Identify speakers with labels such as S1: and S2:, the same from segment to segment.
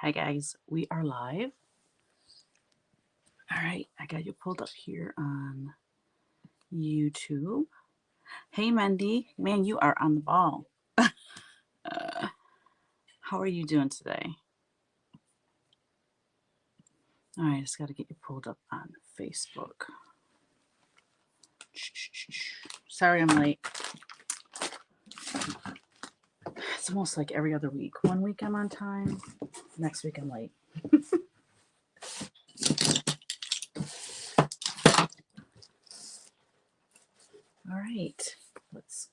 S1: Hi guys, we are live. All right, I got you pulled up here on YouTube. Hey Mandy, man, you are on the ball. How are you doing today? All right, I just got to get you pulled up on Facebook. Sorry I'm late. It's almost like every other week. One week I'm on time, next week I'm late. All right, let's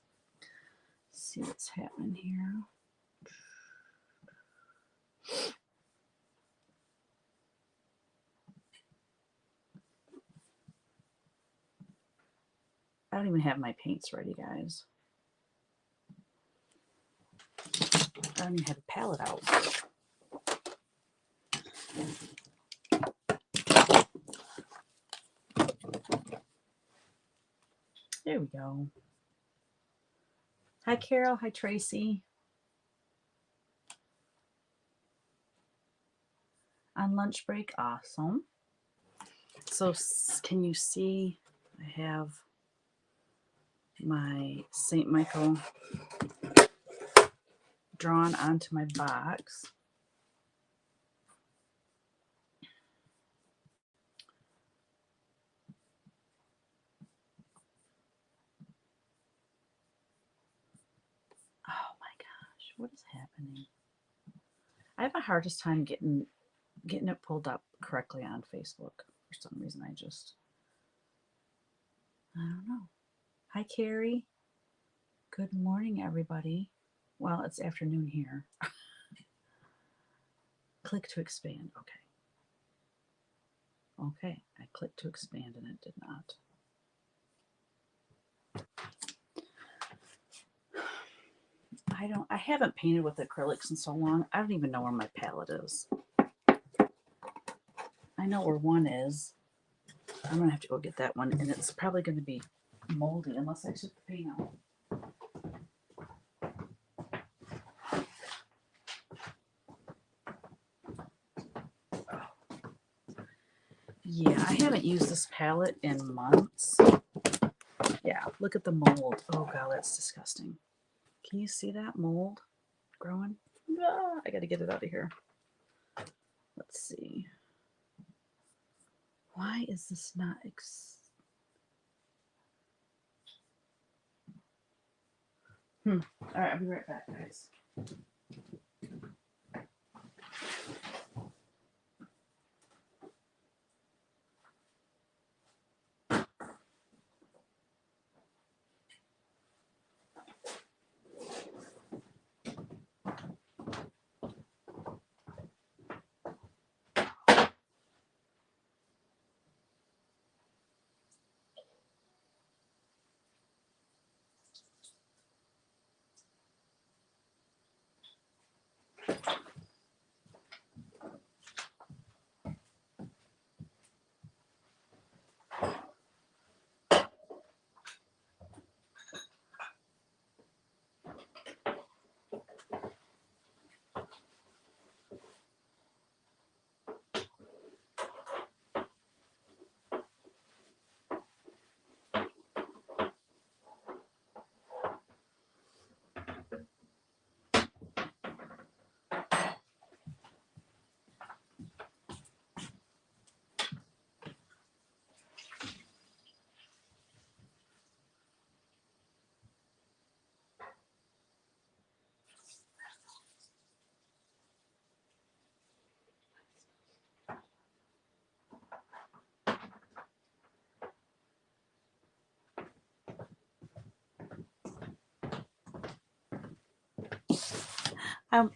S1: see what's happening here. I don't even have my paints ready, guys. I don't even have a palette out. There we go. Hi, Carol. Hi, Tracy. On lunch break. Awesome. So can you see I have my St. Michael drawn onto my box. Oh my gosh, what is happening? I have the hardest time getting it pulled up correctly on Facebook. For some reason, I don't know. Hi, Carrie. Good morning, everybody. Well, it's afternoon here. Click to expand. Okay. Okay, I clicked to expand and it did not. I haven't painted with acrylics in so long. I don't even know where my palette is. I know where one is. I'm gonna have to go get that one, and it's probably gonna be moldy unless I took the paint out. Yeah, I haven't used this palette in months. Yeah, look at the mold. Oh god, that's disgusting. Can you see that mold growing? Ah, I gotta get it out of here. Let's see. Why is this not All right, I'll be right back, guys.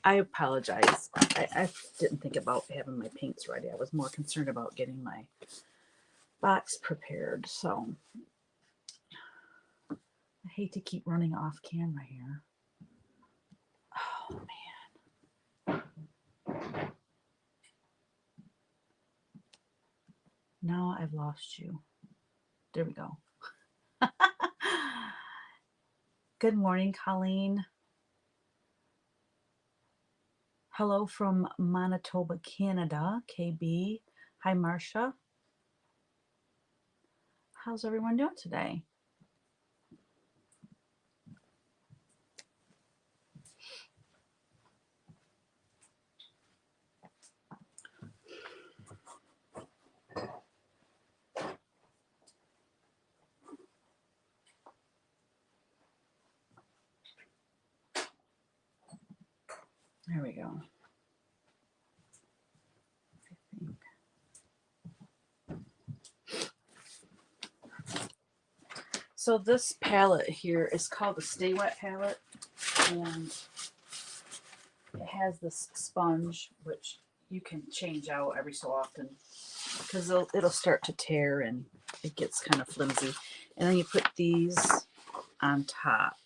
S1: I apologize. I didn't think about having my paints ready. I was more concerned about getting my box prepared. So I hate to keep running off camera here. Oh man. Now I've lost you. There we go. Good morning, Colleen. Hello from Manitoba, Canada, KB. Hi, Marcia. How's everyone doing today? There we go. So this palette here is called the Stay Wet palette, and it has this sponge which you can change out every so often because it'll start to tear and it gets kind of flimsy. And then you put these on top.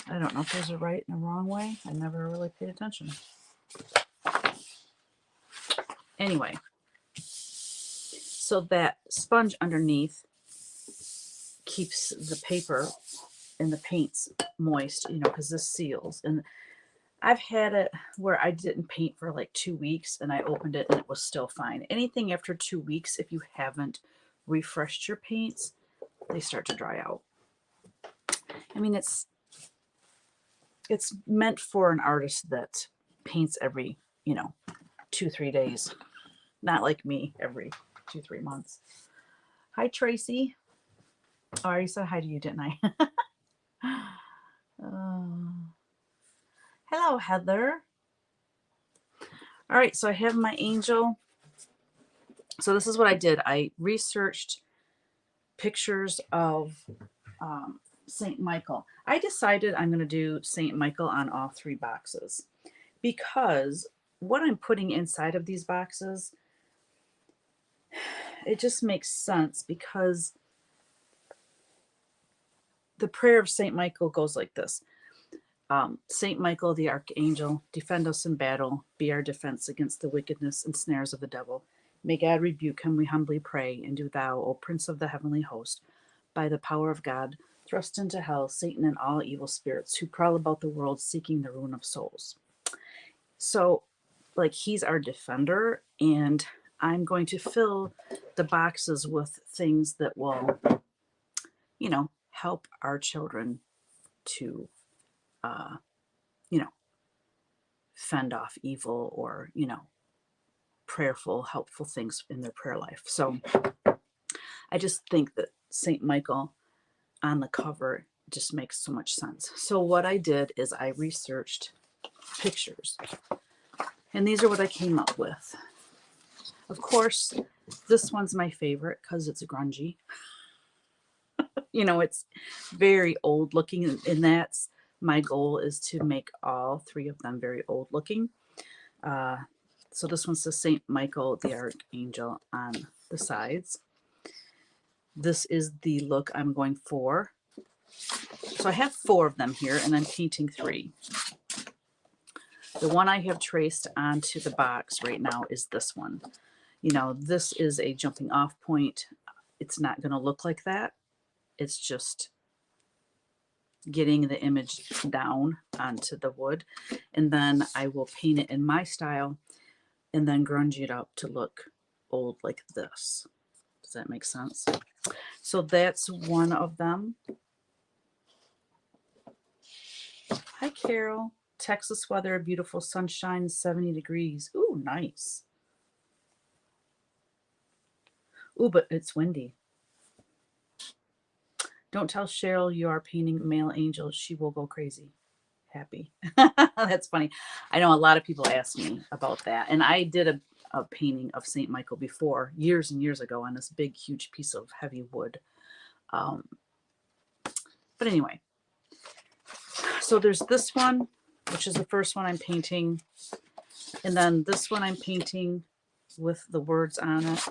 S1: I don't know if there's a right and a wrong way. I never really paid attention. Anyway, so that sponge underneath keeps the paper and the paints moist, you know, because this seals. And I've had it where I didn't paint for like 2 weeks and I opened it and it was still fine. Anything after 2 weeks, if you haven't refreshed your paints, they start to dry out. I mean, it's meant for an artist that paints every, 2-3 days. Not like me every 2-3 months. Hi, Tracy. Oh, I already said hi to you, didn't I? Hello, Heather. All right, so I have my angel. So this is what I did. I researched pictures of St. Michael. I decided I'm going to do St. Michael on all 3 boxes because what I'm putting inside of these boxes, it just makes sense because the prayer of St. Michael goes like this. St. Michael, the archangel, defend us in battle, be our defense against the wickedness and snares of the devil. May God rebuke him, we humbly pray, and do thou, O Prince of the heavenly host, by the power of God, thrust into hell Satan and all evil spirits who prowl about the world seeking the ruin of souls. So, like, he's our defender, and I'm going to fill the boxes with things that will, help our children to fend off evil or, prayerful, helpful things in their prayer life. So I just think that St. Michael on the cover just makes so much sense. So what I did is I researched pictures, and these are what I came up with. Of course, this one's my favorite because it's grungy. It's very old looking, and that's my goal, is to make all 3 of them very old looking. So this one's the St. Michael, the Archangel on the sides. This is the look I'm going for. So I have 4 of them here, and I'm painting 3. The one I have traced onto the box right now is this one. This is a jumping off point. It's not going to look like that. It's just getting the image down onto the wood. And then I will paint it in my style and then grunge it up to look old like this. Does that make sense? So that's one of them. Hi, Carol. Texas weather, beautiful sunshine, 70 degrees. Ooh, nice. Ooh, but it's windy. Don't tell Cheryl you are painting male angels. She will go crazy. Happy. That's funny. I know a lot of people ask me about that. And I did a painting of St. Michael before, years and years ago, on this big, huge piece of heavy wood. But anyway, so there's this one, which is the first one I'm painting. And then this one I'm painting with the words on it.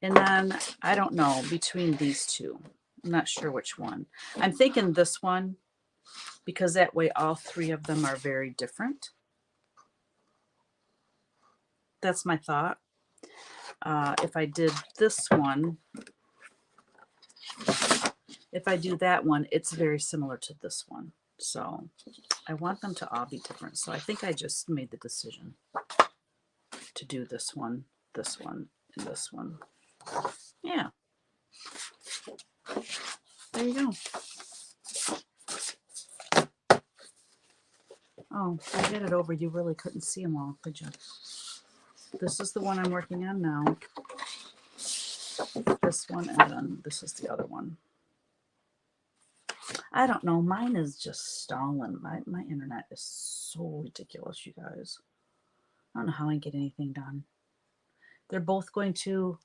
S1: And then, I don't know, between these 2, I'm not sure which one. I'm thinking this one, because that way all 3 of them are very different. That's my thought. If I did this one, if I do that one, it's very similar to this one. So I want them to all be different. So I think I just made the decision to do this one, and this one. Yeah. There you go. Oh, I had it over. You really couldn't see them all, could you? This is the one I'm working on now. This one, and then this is the other one. I don't know. Mine is just stalling. My internet is so ridiculous, you guys. I don't know how I get anything done. They're both going to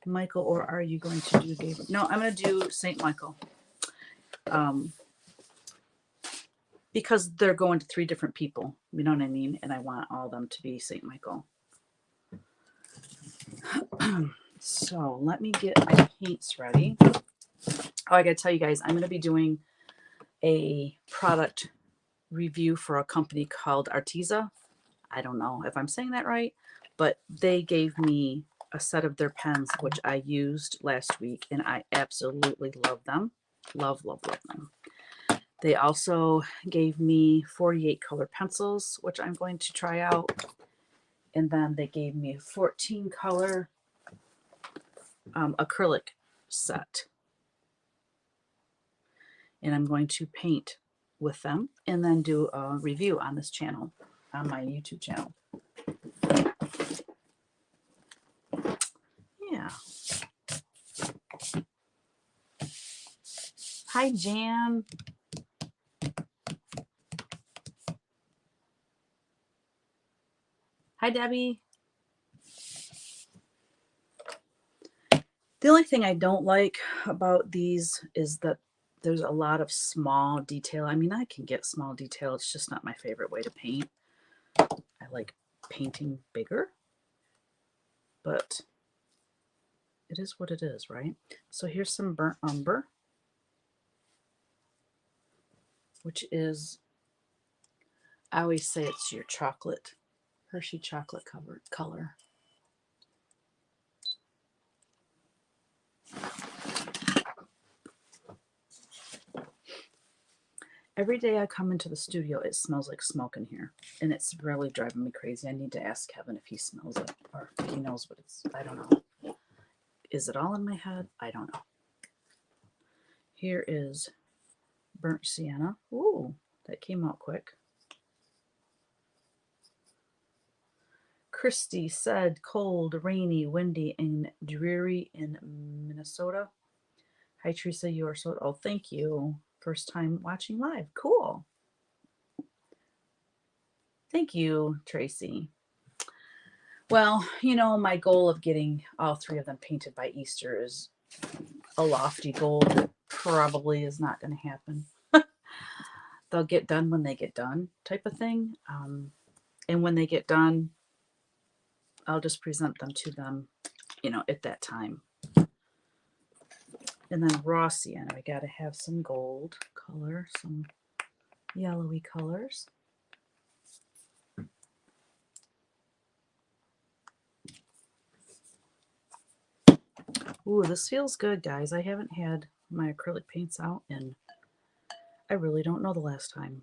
S1: Michael, or are you going to do Gabriel? No, I'm going to do St. Michael. Because they're going to 3 different people. You know what I mean? And I want all of them to be St. Michael. So let me get my paints ready. Oh, I got to tell you guys, I'm going to be doing a product review for a company called Arteza. I don't know if I'm saying that right, but they gave me a set of their pens, which I used last week, and I absolutely love them. Love, love, love them. They also gave me 48 color pencils, which I'm going to try out. And then they gave me a 14 color acrylic set. And I'm going to paint with them and then do a review on this channel, on my YouTube channel. Yeah. Hi, Jan. Hi, Debbie. The only thing I don't like about these is that there's a lot of small detail. I mean, I can get small detail. It's just not my favorite way to paint. I like painting bigger, but it is what it is, right? So here's some burnt umber, which is, I always say it's your chocolate, Hershey chocolate covered color. Every day I come into the studio, it smells like smoke in here, and it's really driving me crazy. I need to ask Kevin if he smells it, or if he knows what it's, I don't know. Is it all in my head? I don't know. Here is burnt sienna. Ooh, that came out quick. Christy said cold, rainy, windy, and dreary in Minnesota. Hi, Teresa. You are so, oh, thank you. First time watching live. Cool. Thank you, Tracy. Well, you know, my goal of getting all 3 of them painted by Easter is a lofty goal that probably is not going to happen. They'll get done when they get done, type of thing. And when they get done, I'll just present them to them, you know, at that time. And then raw sienna, I got to have some gold color, some yellowy colors. Ooh, this feels good, guys. I haven't had my acrylic paints out, and I really don't know the last time.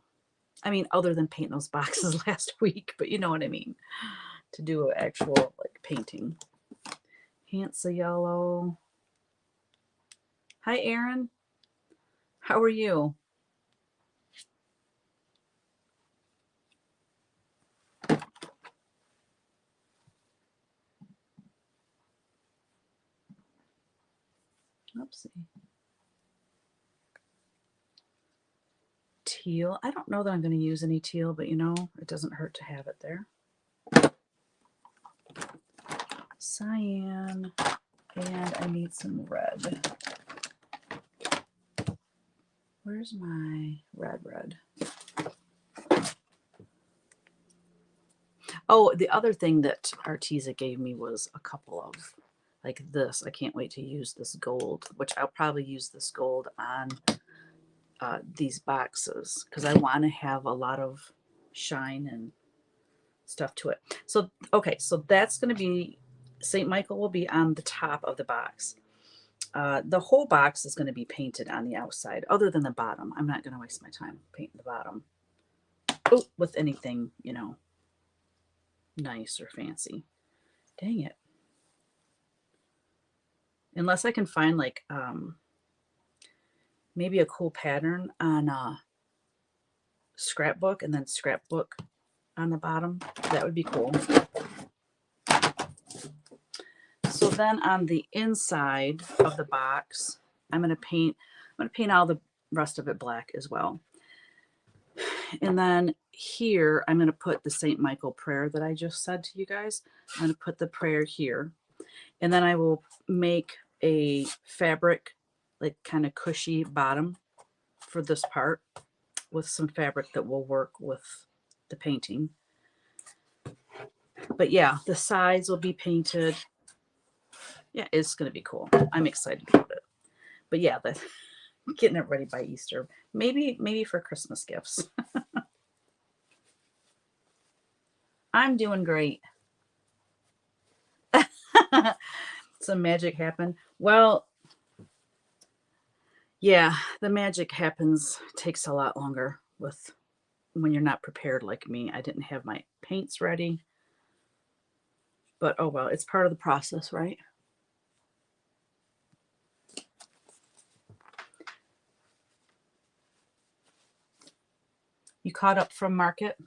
S1: I mean, other than painting those boxes last week, but you know what I mean. To do an actual, like, painting. Hansa yellow. Hi, Erin. How are you? Oopsie. Teal. I don't know that I'm going to use any teal, but you know, it doesn't hurt to have it there. Cyan. And I need some red. Where's my red? Oh, the other thing that Arteza gave me was a couple of, like this. I can't wait to use this gold, which I'll probably use this gold on these boxes because I want to have a lot of shine and stuff to it. So, okay, so that's going to be, St. Michael will be on the top of the box. The whole box is going to be painted on the outside, other than the bottom. I'm not going to waste my time painting the bottom with anything, you know, nice or fancy. Dang it. Unless I can find like maybe a cool pattern on a scrapbook and then scrapbook on the bottom. That would be cool. So then on the inside of the box, I'm going to paint all the rest of it black as well. And then here, I'm going to put the St. Michael prayer that I just said to you guys. I'm going to put the prayer here. And then I will make a fabric, like kind of cushy bottom for this part with some fabric that will work with the painting. But yeah, the sides will be painted. Yeah, it's going to be cool. I'm excited about it. But yeah, getting it ready by Easter. Maybe for Christmas gifts. I'm doing great. Some magic happened. Well, yeah, the magic takes a lot longer when you're not prepared like me. I didn't have my paints ready. But oh well, it's part of the process, right? You caught up from market?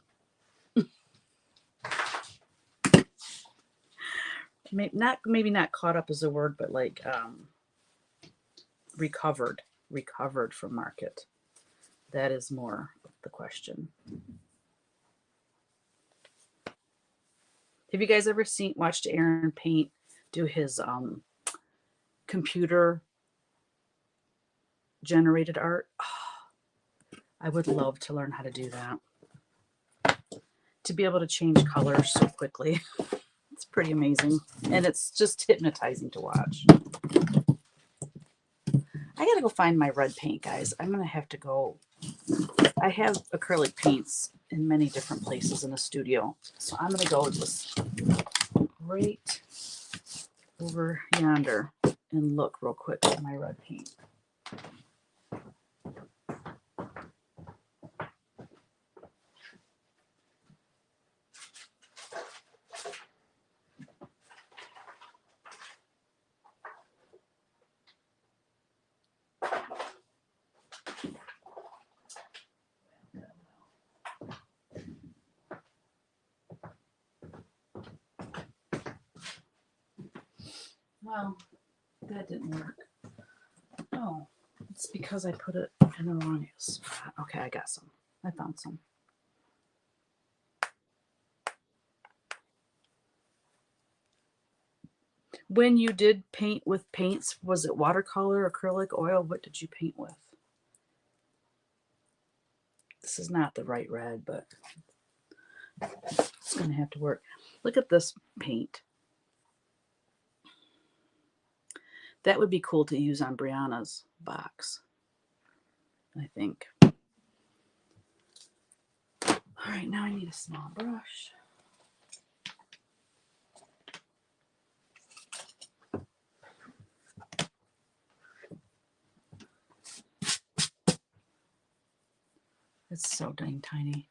S1: Maybe not caught up is a word, but like recovered from market. That is more the question. Have you guys ever watched Aaron paint, do his computer generated art? Oh, I would love to learn how to do that. To be able to change colors so quickly. It's pretty amazing. And it's just hypnotizing to watch. I gotta go find my red paint, guys. I'm gonna have to go. I have acrylic paints in many different places in the studio. So I'm gonna go just right over yonder and look real quick at my red paint. Well, that didn't work. Oh, it's because I put it in the wrong spot. Okay, I got some. I found some. When you did paint with paints, was it watercolor, acrylic, oil? What did you paint with? This is not the right red, but it's going to have to work. Look at this paint. That would be cool to use on Brianna's box, I think. All right, now I need a small brush. It's so dang tiny.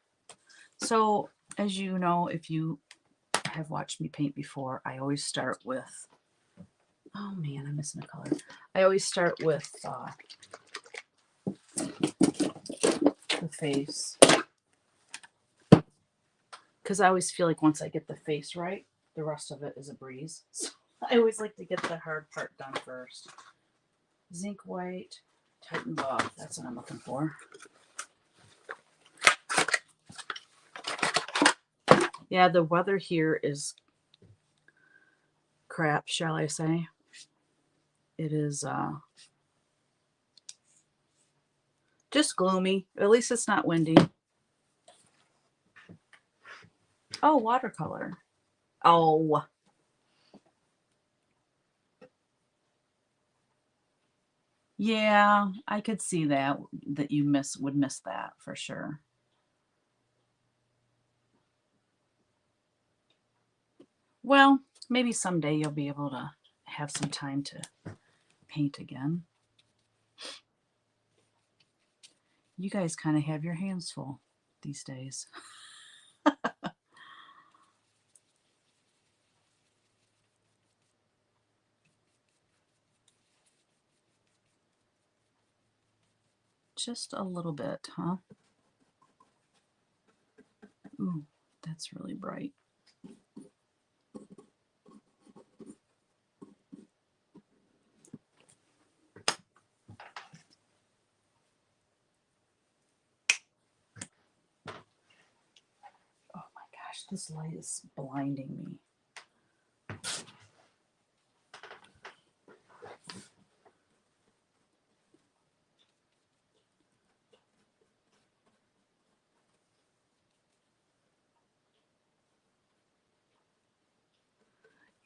S1: So, as you know, if you have watched me paint before, I always start with, oh man, I'm missing a color. I always start with the face. Because I always feel like once I get the face right, the rest of it is a breeze. So I always like to get the hard part done first. Zinc white, Titan buff, that's what I'm looking for. Yeah, the weather here is crap, shall I say. It is just gloomy. At least it's not windy. Oh, watercolor. Oh. Yeah, I could see that you would miss that for sure. Well, maybe someday you'll be able to have some time to paint again. You guys kind of have your hands full these days. Just a little bit, huh? Ooh, that's really bright. Oh my gosh, this light is blinding me.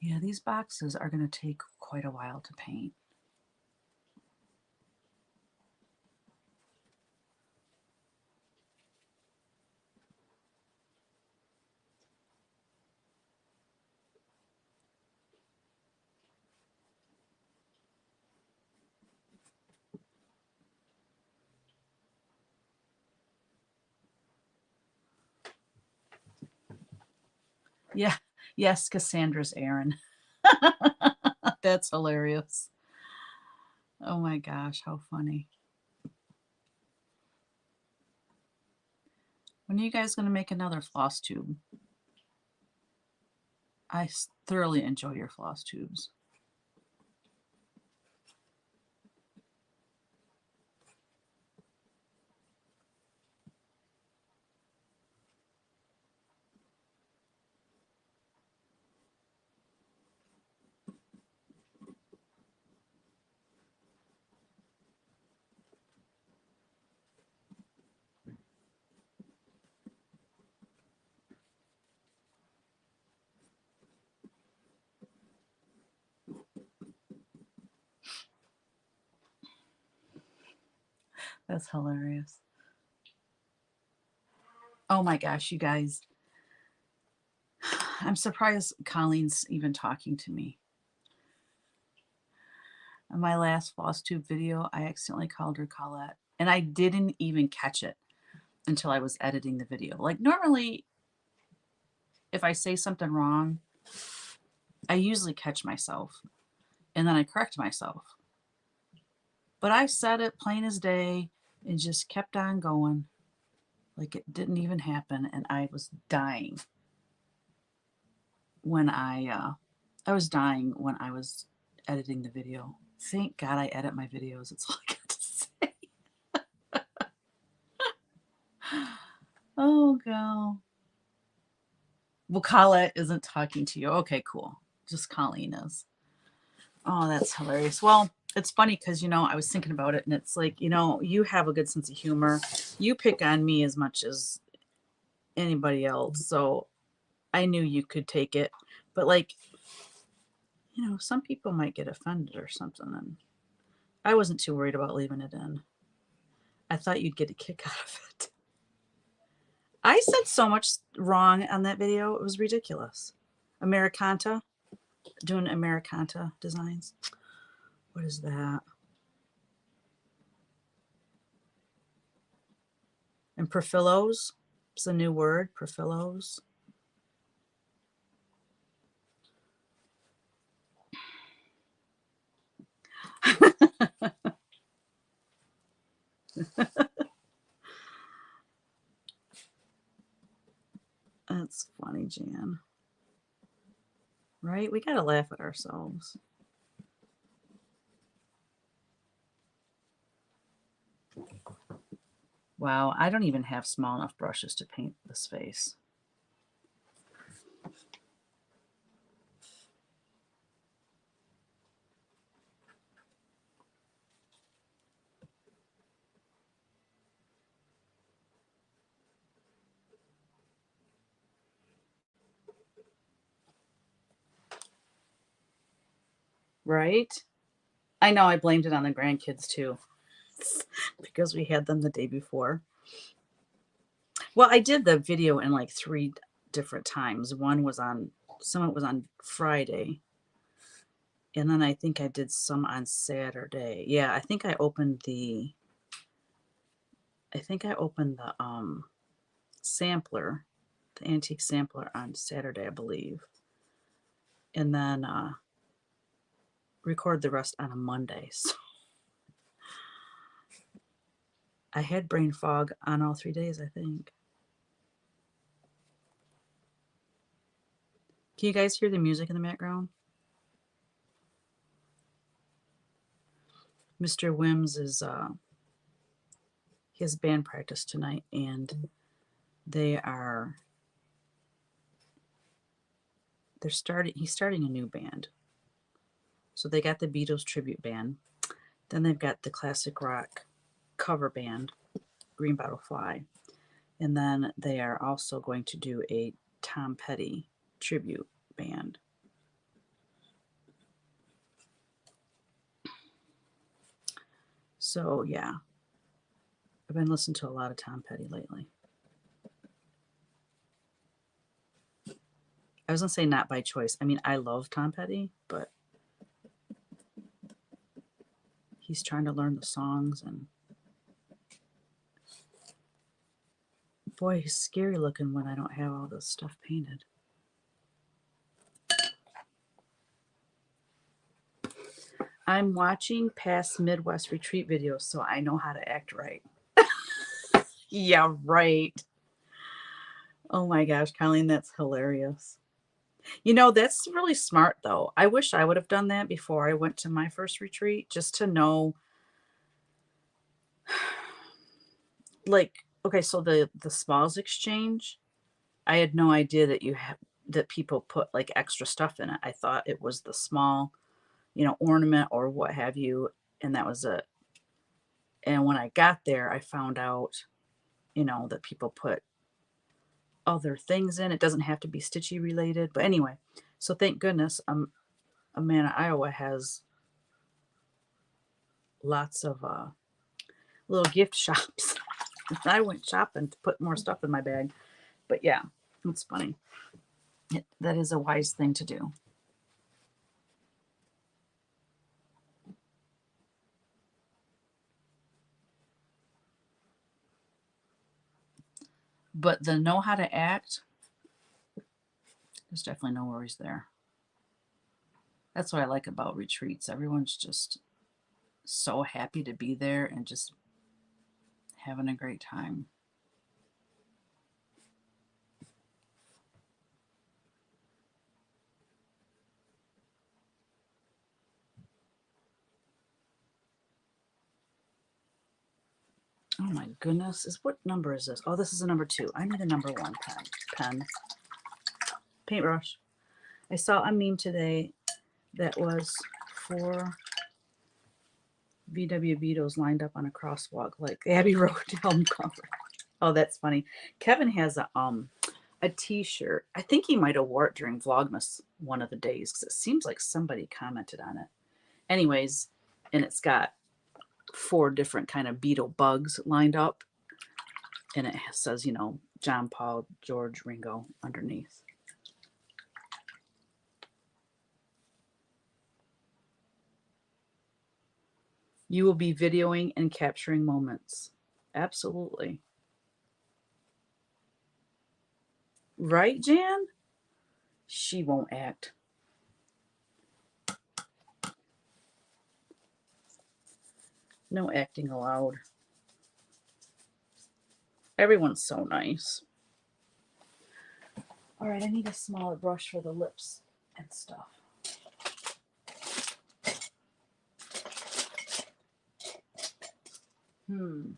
S1: Yeah, these boxes are going to take quite a while to paint. Yeah, yes, Cassandra's Aaron. That's hilarious. Oh my gosh, how funny. When are you guys going to make another floss tube? I thoroughly enjoy your floss tubes. That's hilarious. Oh my gosh, you guys. I'm surprised Colleen's even talking to me. In my last floss tube video, I accidentally called her Colette, and I didn't even catch it until I was editing the video. Like normally, if I say something wrong, I usually catch myself and then I correct myself. But I said it plain as day and just kept on going like it didn't even happen, and I was dying when I was dying when I was editing the video. Thank God I edit my videos. It's all I got to say. Oh, God. Well, Colette isn't talking to you. Okay, cool. Just Colleen is. Oh, that's hilarious. Well, it's funny because, I was thinking about it and it's like, you have a good sense of humor. You pick on me as much as anybody else. So I knew you could take it. But, like, some people might get offended or something. And I wasn't too worried about leaving it in. I thought you'd get a kick out of it. I said so much wrong on that video. It was ridiculous. Americanta, doing Americanta designs. What is that? And Profillos. It's a new word, Profillos. That's funny, Jan. Right? We got to laugh at ourselves. Wow, I don't even have small enough brushes to paint this face. Right? I know I blamed it on the grandkids too because we had them the day before. Well, I did the video in like 3 different times. Some of it was on Friday. And then I think I did some on Saturday. Yeah, I think I opened the sampler, the antique sampler on Saturday, I believe. And then record the rest on a Monday. So I had brain fog on all 3 days, I think. Can you guys hear the music in the background? Mr. Wims is he has band practice tonight, and he's starting a new band. So they got the Beatles tribute band. Then they've got the classic rock cover band, Green Bottle Fly. And then they are also going to do a Tom Petty tribute band. So yeah, I've been listening to a lot of Tom Petty lately. I was gonna say not by choice. I mean, I love Tom Petty, but he's trying to learn the songs, and boy, he's scary looking when I don't have all this stuff painted. I'm watching past Midwest retreat videos so I know how to act right. Yeah, right. Oh my gosh, Colleen, that's hilarious. You know, that's really smart though. I wish I would have done that before I went to my first retreat, just to know, like, okay, so the smalls exchange, I had no idea that people put like extra stuff in it. I thought it was the small, ornament or what have you, and that was it. And when I got there, I found out, that people put other things in. It doesn't have to be stitchy related. But anyway, so thank goodness Amana, Iowa has lots of little gift shops. I went shopping to put more stuff in my bag. But yeah, it's funny. That is a wise thing to do. But the know how to act, there's definitely no worries there. That's what I like about retreats. Everyone's just so happy to be there and just having a great time. Oh my goodness. What number is this? Oh, this is a number 2. I need a number 1 pen. Paintbrush. I saw a meme today that was 4 VW Beetles lined up on a crosswalk like Abbey Road album cover. Oh, that's funny. Kevin has a t-shirt. I think he might have wore it during Vlogmas one of the days because it seems like somebody commented on it. Anyways, and it's got 4 different kind of beetle bugs lined up, and it says, John, Paul, George, Ringo underneath. You will be videoing and capturing moments. Absolutely. Right, Jan? She won't act. No acting allowed. Everyone's so nice. All right, I need a smaller brush for the lips and stuff. Well,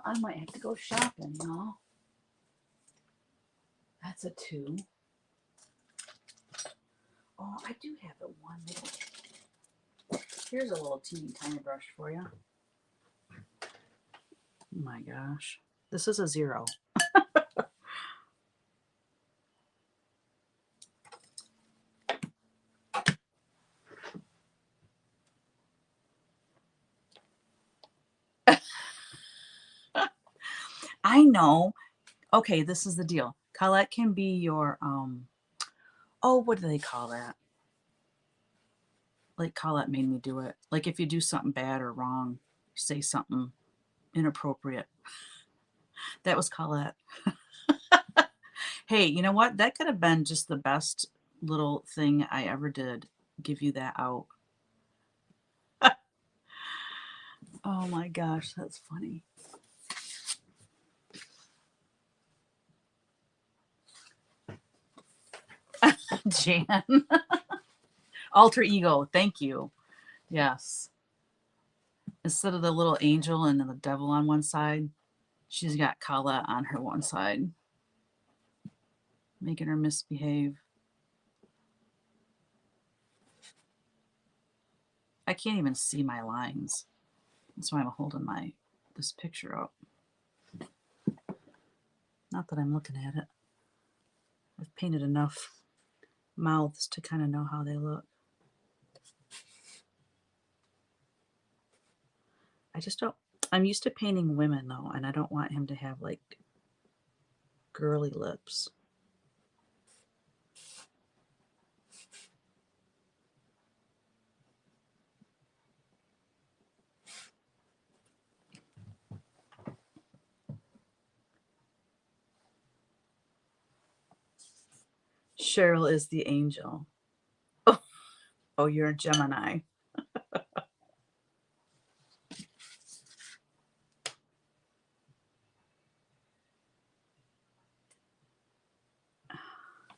S1: I might have to go shopping, y'all. That's a 2. Oh, I do have the one little. Here's a little teeny tiny brush for you. Oh my gosh. This is a 0. I know. Okay, this is the deal. Colette can be your, oh, what do they call that? like Colette made me do it. Like if you do something bad or wrong, say something inappropriate. That was Colette. Hey, you know what? That could have been just the best little thing I ever did. Give you that out. Oh my gosh, that's funny. Jan. Alter ego. Thank you. Yes. Instead of the little angel and the devil on one side, she's got Kala on her one side, making her misbehave. I can't even see my lines. That's why I'm holding this picture up. Not that I'm looking at it. I've painted enough mouths to kind of know how they look. I just don't, I'm used to painting women though, and I don't want him to have like girly lips. Cheryl is the angel. Oh, you're a Gemini.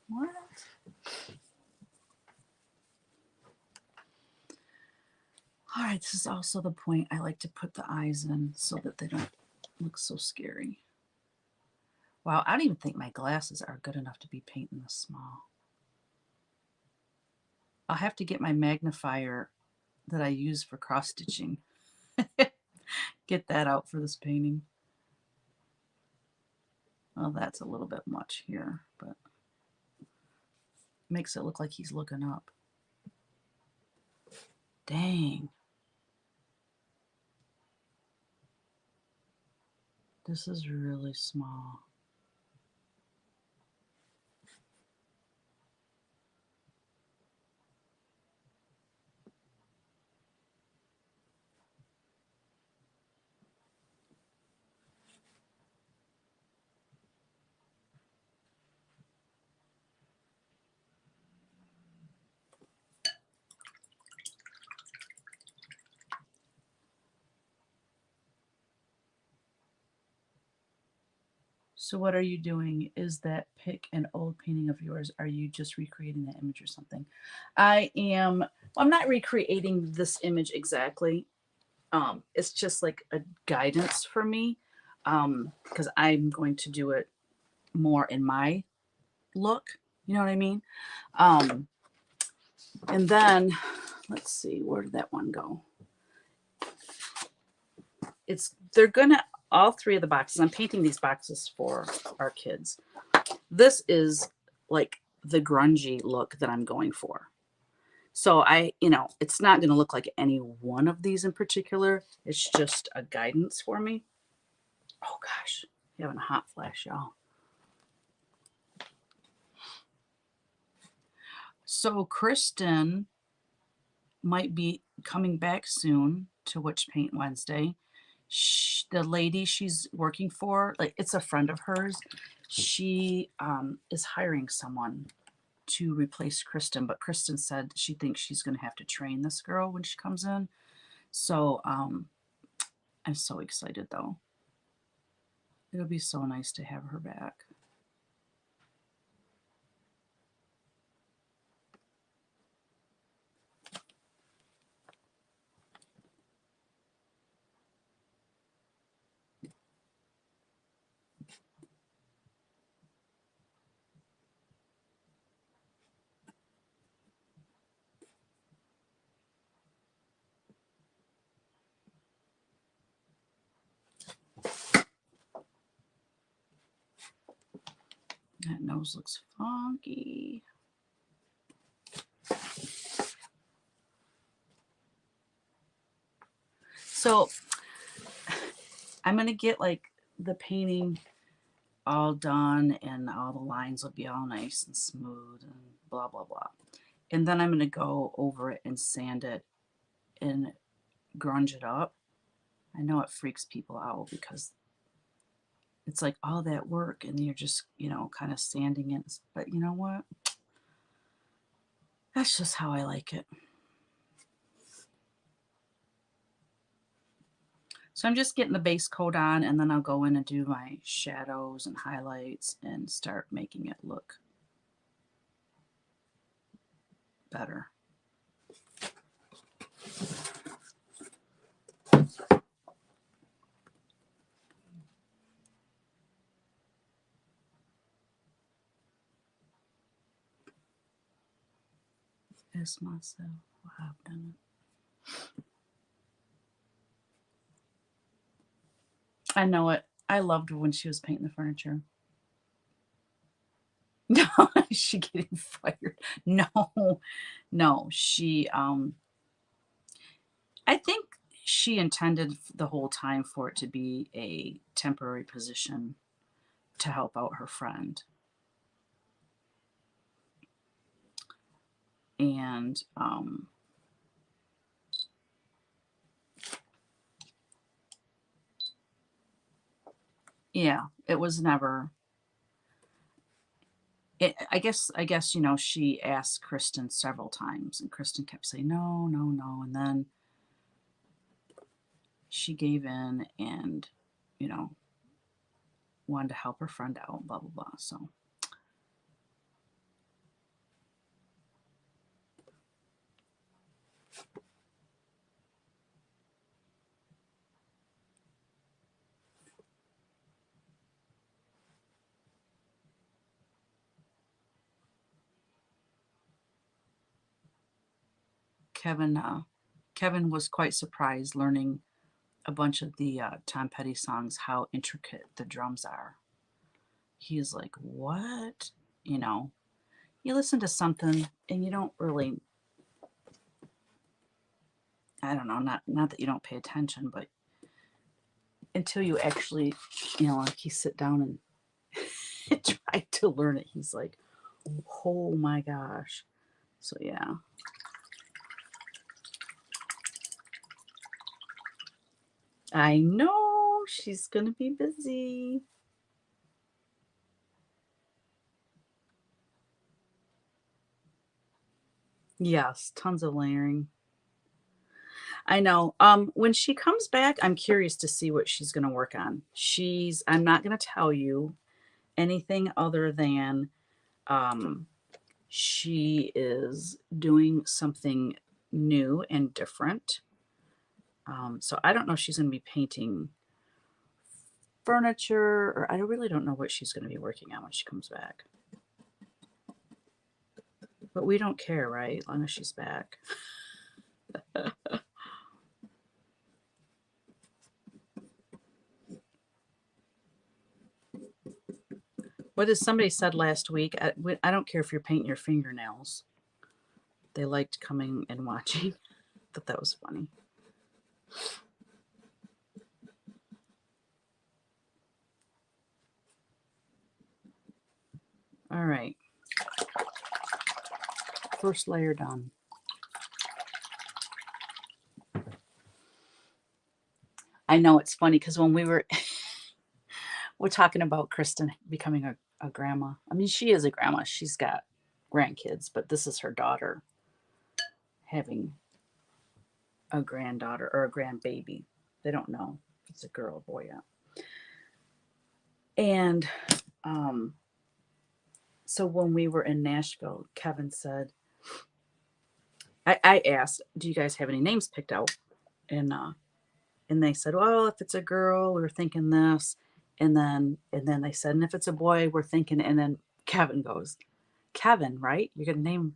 S1: What? All right, this is also the point I like to put the eyes in so that they don't look so scary. Wow, I don't even think my glasses are good enough to be painting this small. I'll have to get my magnifier that I use for cross stitching. Get that out for this painting. Well, that's a little bit much here, but makes it look like he's looking up. Dang. This is really small. So what are you doing? Is that pick an old painting of yours? Are you just recreating that image or something? I am, well, I'm not recreating this image exactly. It's just like a guidance for me because I'm going to do it more in my look. You know what I mean? And then, let's see, where did that one go? They're gonna, all three of the boxes, I'm painting these boxes for our kids. This is like the grungy look that I'm going for. So it's not going to look like any one of these in particular. It's just a guidance for me. Oh gosh, having a hot flash, y'all. So Kristen might be coming back soon to Witch Paint Wednesday. The lady she's working for, like it's a friend of hers, she is hiring someone to replace Kristen, but Kristen said she thinks she's going to have to train this girl when she comes in. So I'm so excited though. It'll be so nice to have her back. That nose looks funky. So I'm going to get like the painting all done and all the lines will be all nice and smooth and blah, blah, blah. And then I'm going to go over it and sand it and grunge it up. I know it freaks people out because it's like all that work and you're just, kind of sanding it. But you know what? That's just how I like it. So I'm just getting the base coat on, and then I'll go in and do my shadows and highlights and start making it look better. It's myself. I've done it. I know it. I loved when she was painting the furniture. No, is she getting fired? No, no. I think she intended the whole time for it to be a temporary position to help out her friend. And yeah, it was never. I guess she asked Kristen several times, and Kristen kept saying no, no, no, and then she gave in and you know wanted to help her friend out, blah blah blah. So Kevin was quite surprised learning a bunch of the Tom Petty songs, how intricate the drums are. He's like, what? You know, you listen to something and you don't really, I don't know, not that you don't pay attention, but until you actually, like he sit down and try to learn it, he's like, oh my gosh. So yeah. I know she's gonna be busy. Yes, tons of layering. I know. When she comes back, I'm curious to see what she's gonna work on. I'm not gonna tell you anything other than um she is doing something new and different. So I don't know if she's gonna be painting furniture, or I really don't know what she's gonna be working on when she comes back. But we don't care, right? As long as she's back. What did somebody said last week? I don't care if you're painting your fingernails. They liked coming and watching. Thought that was funny. All right. First layer done. I know it's funny because when we're talking about Kristen becoming a grandma. I mean, she is a grandma. She's got grandkids, but this is her daughter having a granddaughter or a grandbaby. They don't know if it's a girl or boy yet. And um, so when we were in Nashville, Kevin said, I asked, "Do you guys have any names picked out?" And they said, "Well, if it's a girl, we were thinking this." And then they said, "And if it's a boy, we're thinking." And then Kevin goes, "Kevin, right? You're gonna name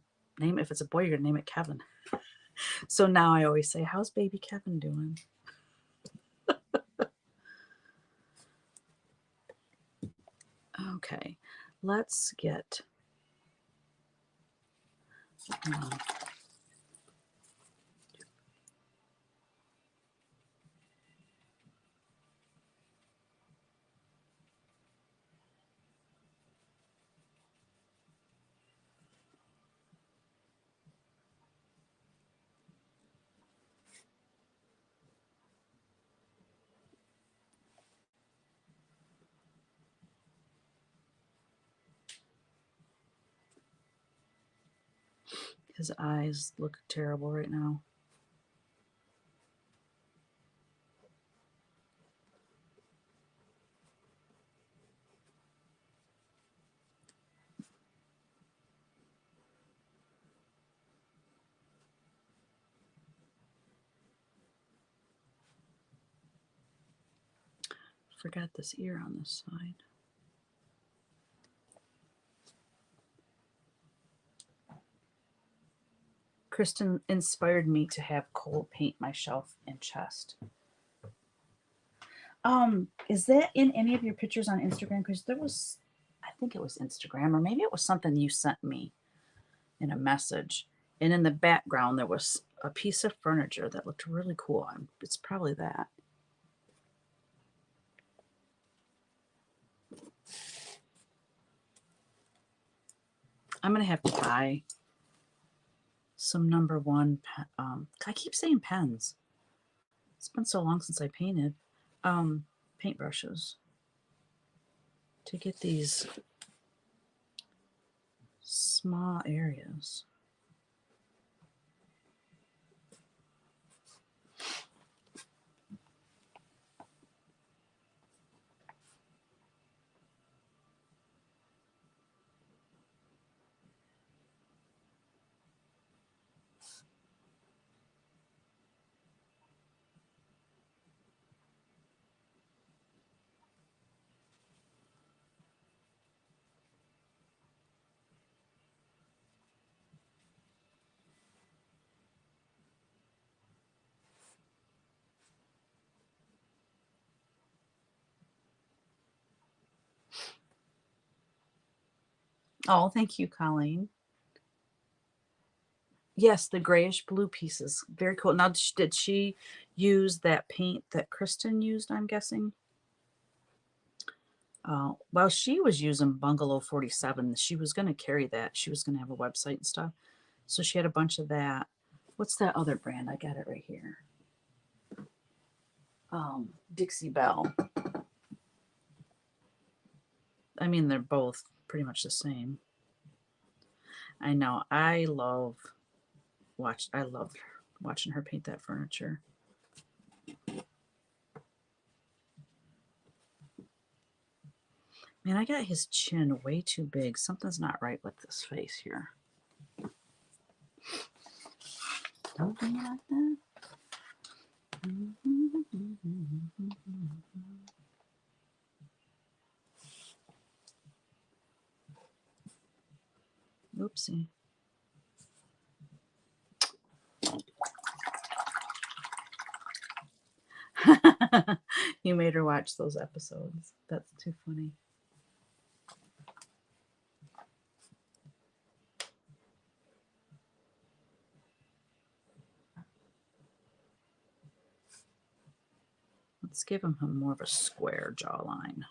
S1: if it's a boy, you're gonna name it Kevin." So now I always say, "How's baby Kevin doing?" Okay, let's get. Um, His eyes look terrible right now. Forgot this ear on this side. Kristen inspired me to have Cole paint my shelf and chest. Is that in any of your pictures on Instagram? Because there was, I think it was Instagram, or maybe it was something you sent me in a message. And in the background, there was a piece of furniture that looked really cool. It's probably that. I'm going to have to buy some #1. I keep saying pens. It's been so long since I painted. Paintbrushes to get these small areas. Oh, thank you, Colleen. Yes, the grayish blue pieces. Very cool. Now, did she use that paint that Kristen used, I'm guessing? Well, she was using Bungalow 47. She was going to carry that. She was going to have a website and stuff. So she had a bunch of that. What's that other brand? I got it right here. Dixie Belle. I mean, they're both pretty much the same. I know. I love watching her paint that furniture. Man, I got his chin way too big. Something's not right with this face here. Don't be like that. Oopsie. You made her watch those episodes. That's too funny. Let's give him more of a square jawline.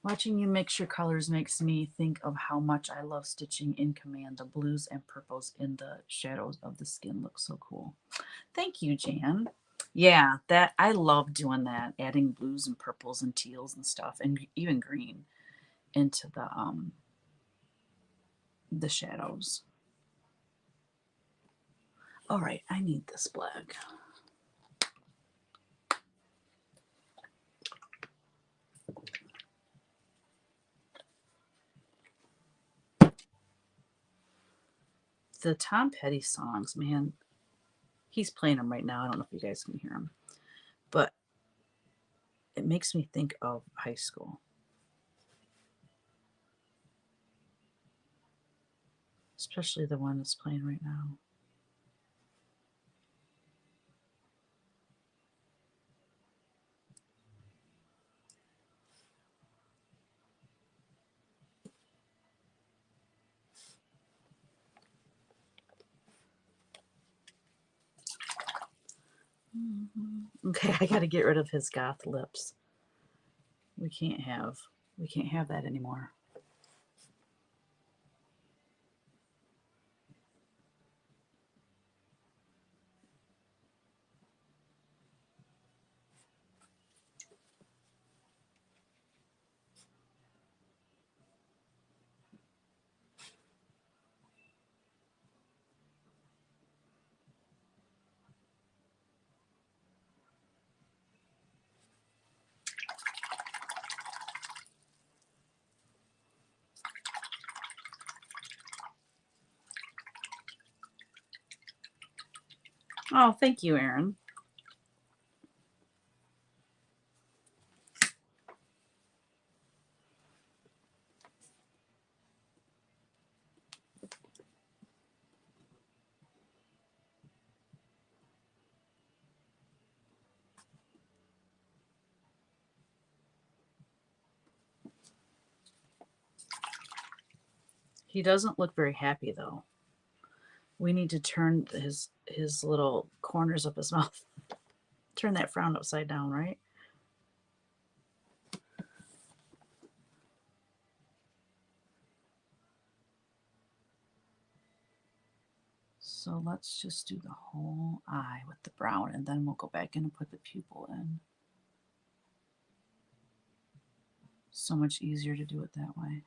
S1: Watching you mix your colors makes me think of how much I love stitching in Command. The blues and purples in the shadows of the skin look so cool. Thank you, Jan. Yeah, that I love doing that, adding blues and purples and teals and stuff, and even green into the shadows. All right, I need this black. The Tom Petty songs, man, he's playing them right now. I don't know if you guys can hear him, but it makes me think of high school. Especially the one that's playing right now. Okay, I got to get rid of his goth lips. We can't have that anymore. Oh, thank you, Aaron. He doesn't look very happy though. We need to turn his little corners of his mouth. Turn that frown upside down, right? So let's just do the whole eye with the brown, and then we'll go back in and put the pupil in. So much easier to do it that way.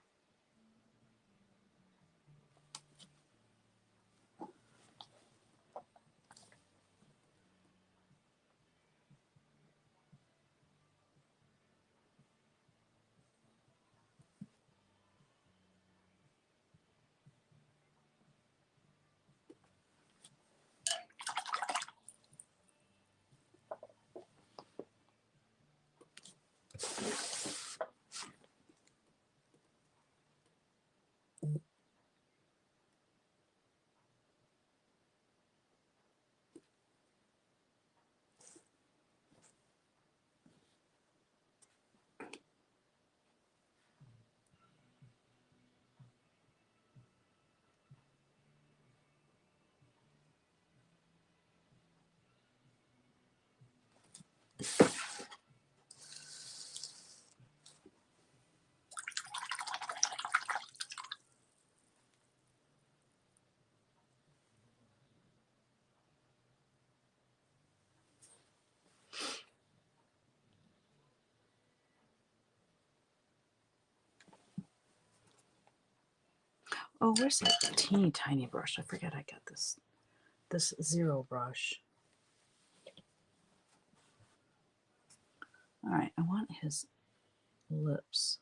S1: Oh, where's that teeny tiny brush? I forget I got this zero brush. All right, I want his lips.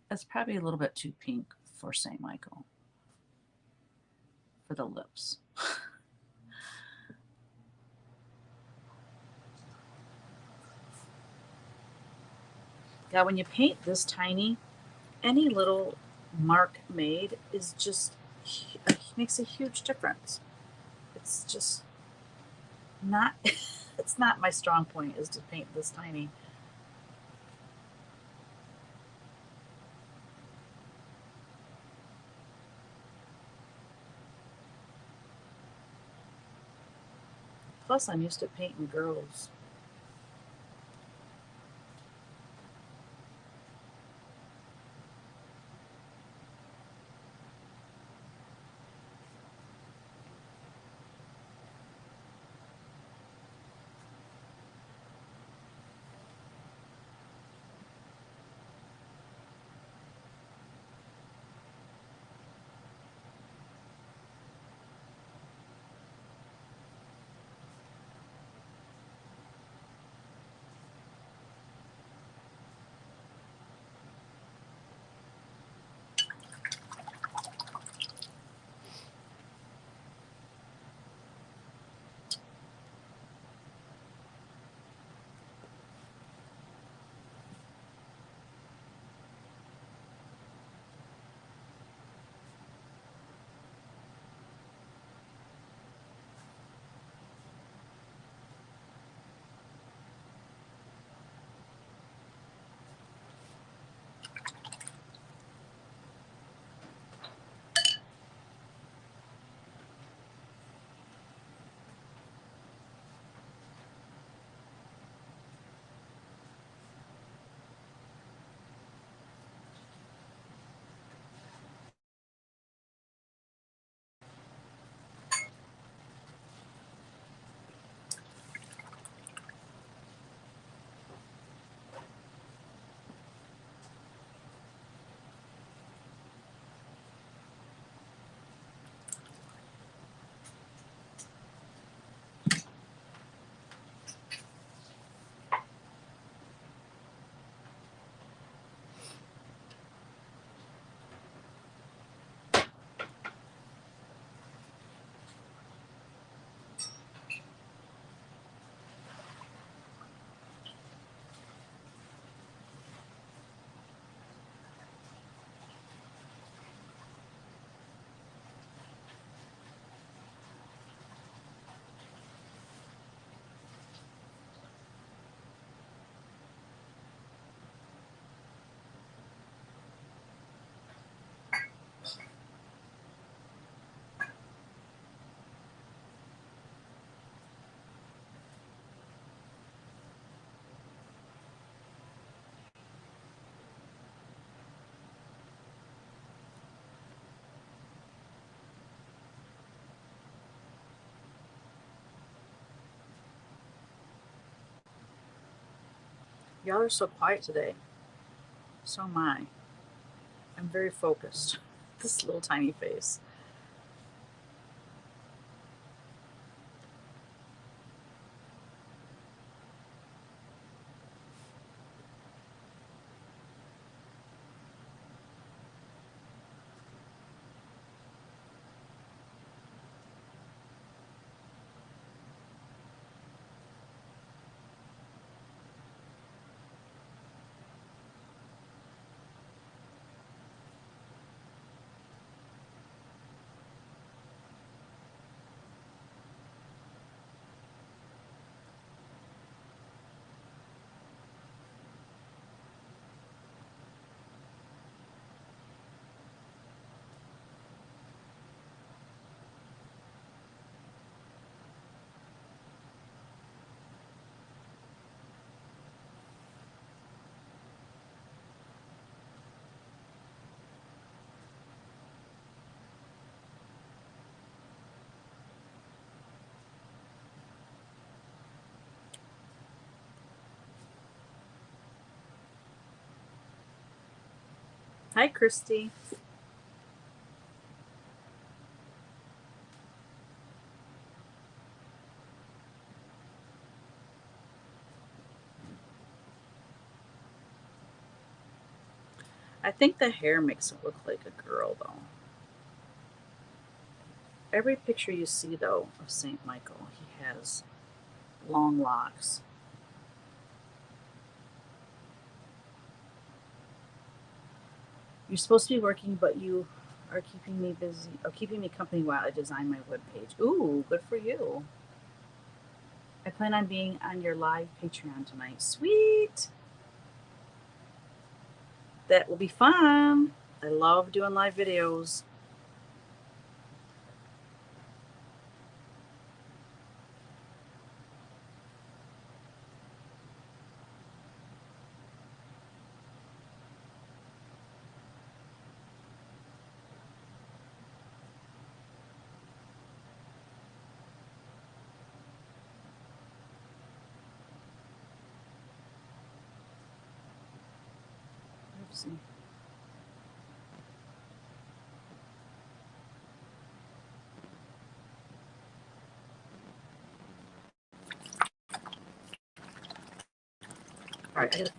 S1: It's probably a little bit too pink for St. Michael for the lips. Now, when you paint this tiny, any little mark made is just makes a huge difference. It's just not it's not my strong point is to paint this tiny. Plus, I'm used to painting girls. Y'all are so quiet today. So am I. I'm very focused. This little tiny face. Hi, Christy. I think the hair makes it look like a girl, though. Every picture you see, though, of St. Michael, he has long locks. You're supposed to be working, but you are keeping me busy, or keeping me company while I design my webpage. Ooh, good for you. I plan on being on your live Patreon tonight. Sweet. That will be fun. I love doing live videos. Oopsie. All right, I gotta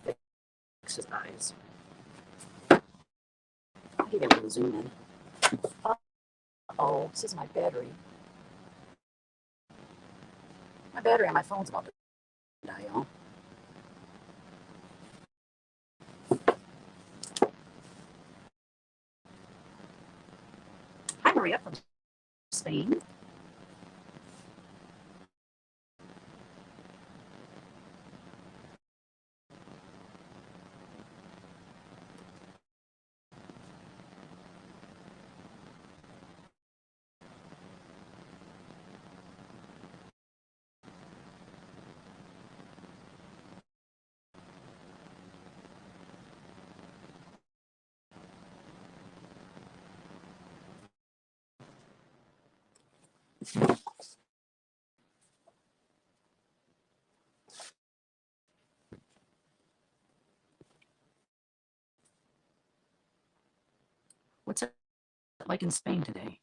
S1: fix his eyes. I can get rid of zoom in. Oh, this is my battery. My battery on my phone's about to die, y'all. Hi, Maria from Spain. What's it like in Spain today?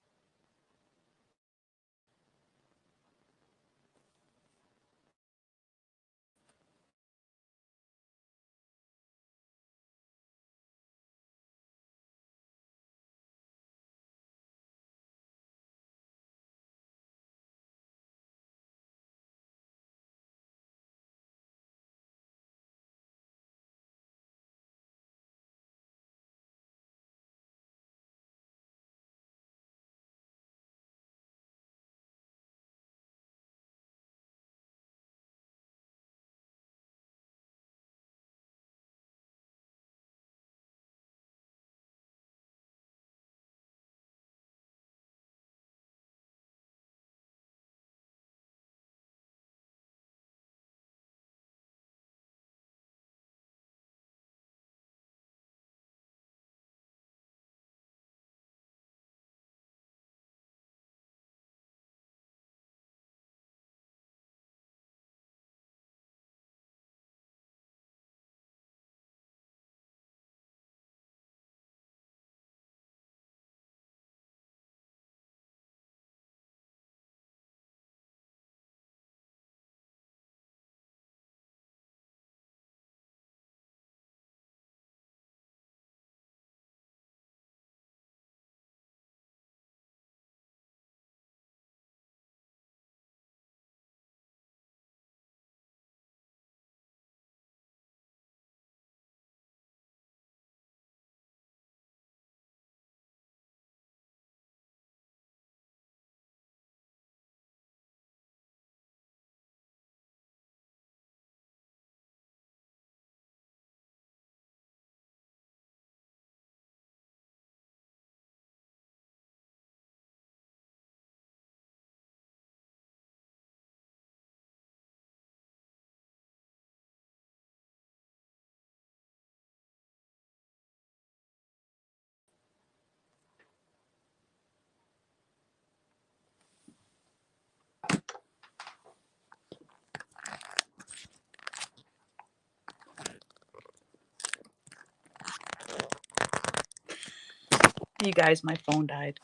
S1: You guys, my phone died.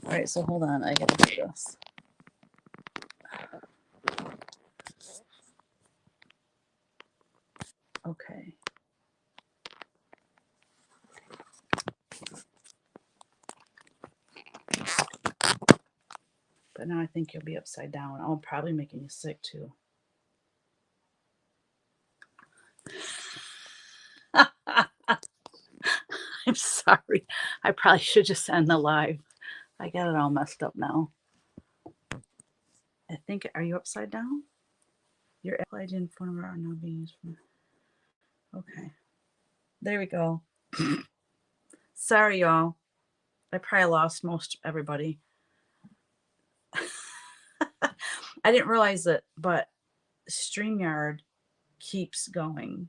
S1: All right, so hold on. I gotta do this. Okay. But now I think you'll be upside down. I'll probably making you sick too. I'm sorry. I probably should just end the live. I got it all messed up now. I think, are you upside down? You're applied in front of our now being used for. Okay. There we go. Sorry, y'all. I probably lost most everybody. I didn't realize it, but StreamYard keeps going.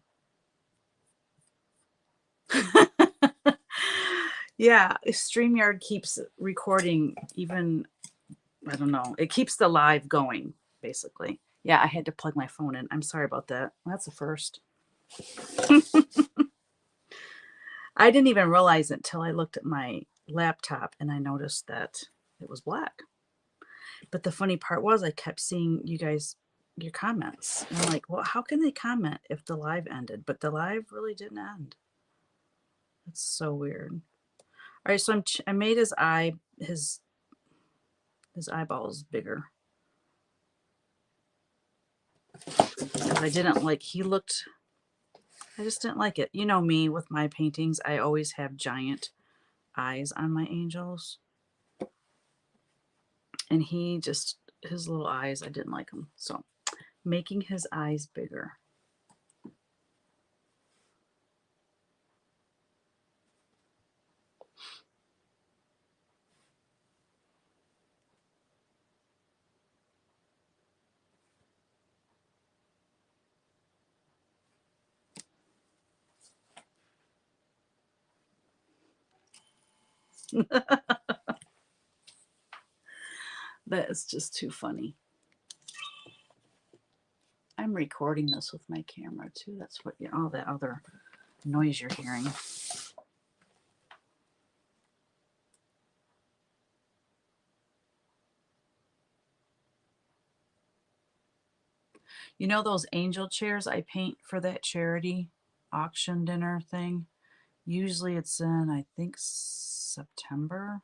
S1: Yeah, StreamYard keeps recording even, I don't know, it keeps the live going, basically. Yeah, I had to plug my phone in. I'm sorry about that. That's a first. I didn't even realize it until I looked at my laptop and I noticed that it was black. But the funny part was I kept seeing you guys, your comments. And I'm like, well, how can they comment if the live ended? But the live really didn't end. That's so weird. All right, so I made his eyeballs bigger. Because I didn't like, I just didn't like it. You know me with my paintings, I always have giant eyes on my angels. And his little eyes, I didn't like them. So making his eyes bigger. That is just too funny. I'm recording this with my camera too. That's what, all that other noise you're hearing. You know those angel chairs I paint for that charity auction dinner thing? Usually it's in, I think, September.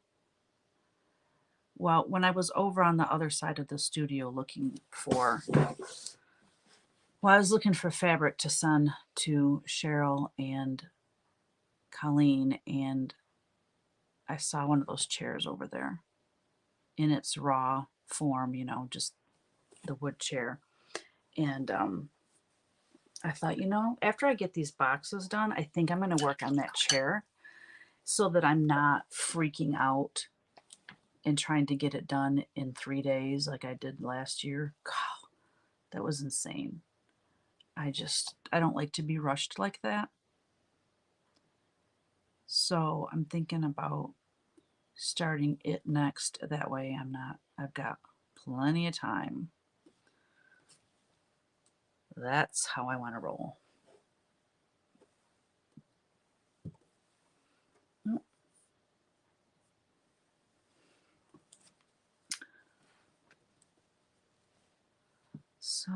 S1: Well, when I was over on the other side of the studio looking for, I was looking for fabric to send to Cheryl and Colleen, and I saw one of those chairs over there in its raw form, just the wood chair. And I thought, after I get these boxes done, I think I'm going to work on that chair so that I'm not freaking out and trying to get it done in 3 days like I did last year. God, that was insane. I don't like to be rushed like that. So I'm thinking about starting it next. That way I've got plenty of time. That's how I want to roll. So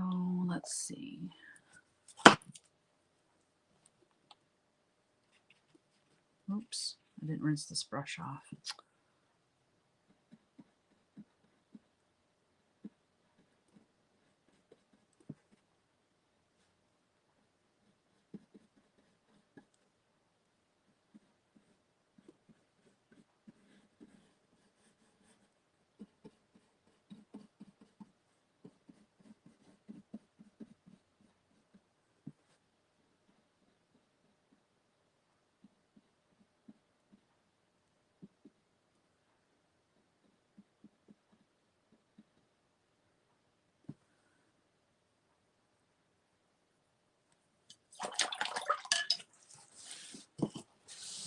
S1: let's see. Oops, I didn't rinse this brush off.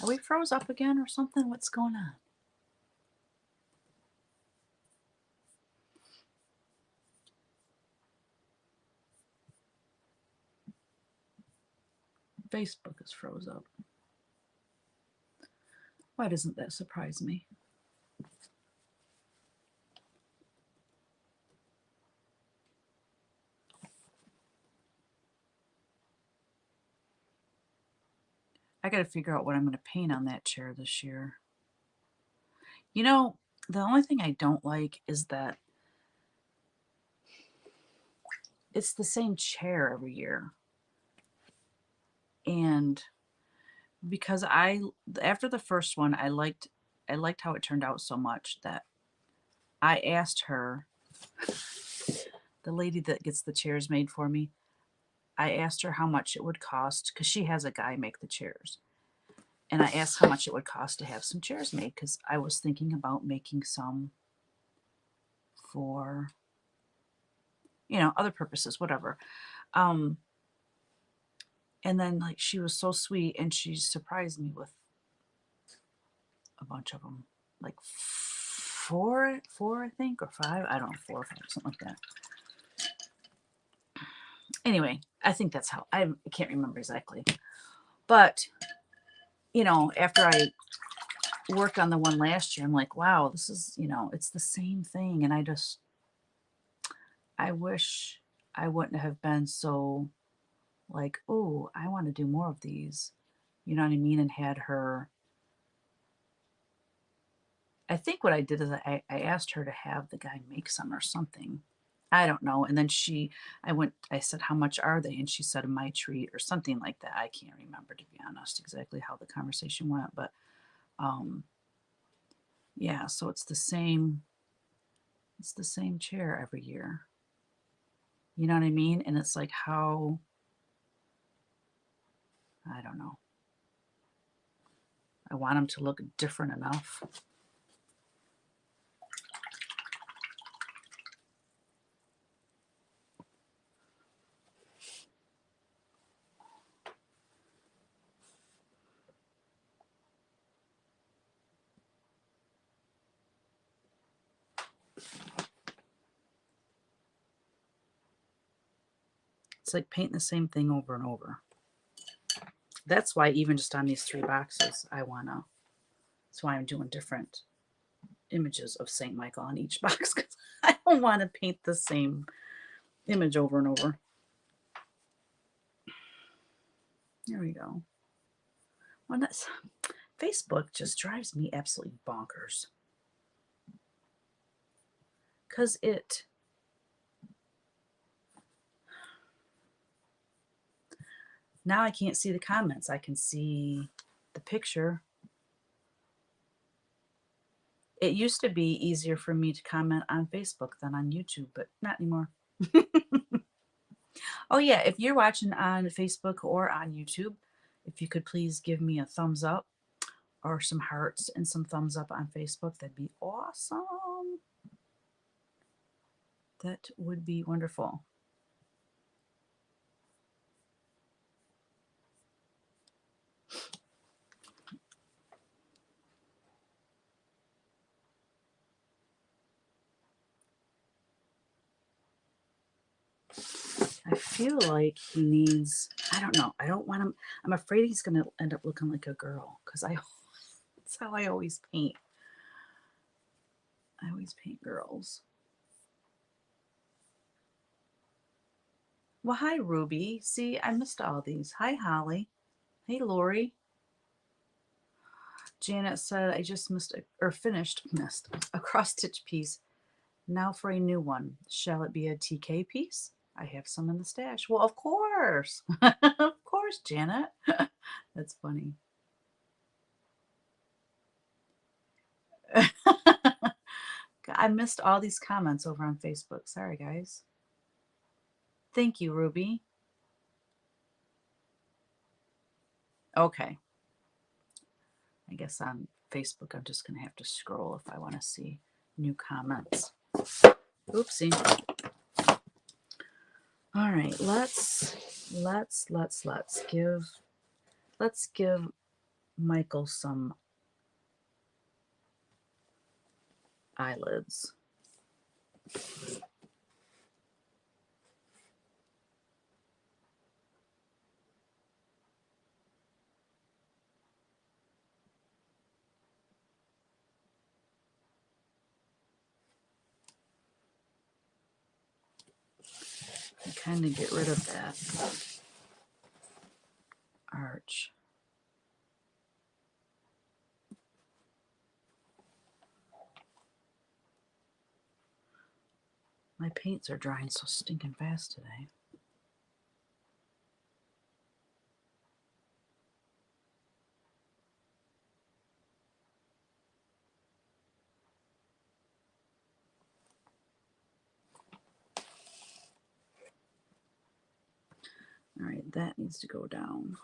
S1: Are we froze up again or something? What's going on? Facebook is froze up. Why doesn't that surprise me? I got to figure out what I'm going to paint on that chair this year. The only thing I don't like is that it's the same chair every year. And because after the first one, I liked how it turned out so much that I asked her, the lady that gets the chairs made for me, I asked her how much it would cost, because she has a guy make the chairs. And I asked how much it would cost to have some chairs made, because I was thinking about making some for, other purposes, whatever. And then, like, she was so sweet, and she surprised me with a bunch of them, like four, I think, or five. I don't know, 4 or 5, something like that. Anyway, I think that's how, I can't remember exactly. But, after I worked on the one last year, I'm like, wow, this is, it's the same thing. And I wish I wouldn't have been so like, oh, I want to do more of these. You know what I mean? And had her, I think what I did is I asked her to have the guy make some or something. I don't know. And then I said, how much are they? And she said, my treat or something like that. I can't remember, to be honest, exactly how the conversation went. But yeah, so it's the same chair every year. You know what I mean? And it's like, how, I don't know. I want them to look different enough. It's like painting the same thing over and over. That's why even just on these 3 boxes, that's why I'm doing different images of St. Michael on each box, because I don't want to paint the same image over and over. There we go. Well, Facebook just drives me absolutely bonkers. Because now I can't see the comments. I can see the picture. It used to be easier for me to comment on Facebook than on YouTube, but not anymore. Oh yeah, if you're watching on Facebook or on YouTube, if you could please give me a thumbs up or some hearts and some thumbs up on Facebook, that'd be awesome. That would be wonderful. I feel like he needs, I don't know, I don't want him, I'm afraid he's going to end up looking like a girl, because that's how I always paint. I always paint girls. Well, hi, Ruby. See, I missed all these. Hi, Holly. Hey, Lori. Janet said, I just finished a cross-stitch piece. Now for a new one. Shall it be a TK piece? I have some in the stash. Well, of course. Of course, Janet. That's funny. I missed all these comments over on Facebook. Sorry, guys. Thank you, Ruby. Okay. I guess on Facebook, I'm just going to have to scroll if I want to see new comments. Oopsie. All right, let's give Michael some eyelids. And kind of get rid of that arch. My paints are drying so stinking fast today. All right, that needs to go down.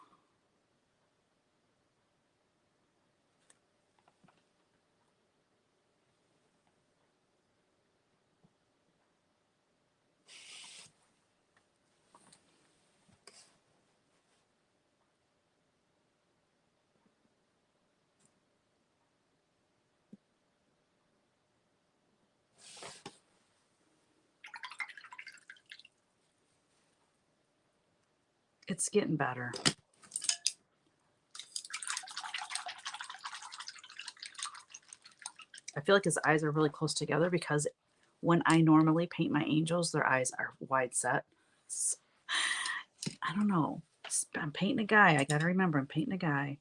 S1: It's getting better. I feel like his eyes are really close together because when I normally paint my angels, their eyes are wide set. I don't know. I'm painting a guy. I got to remember I'm painting a guy.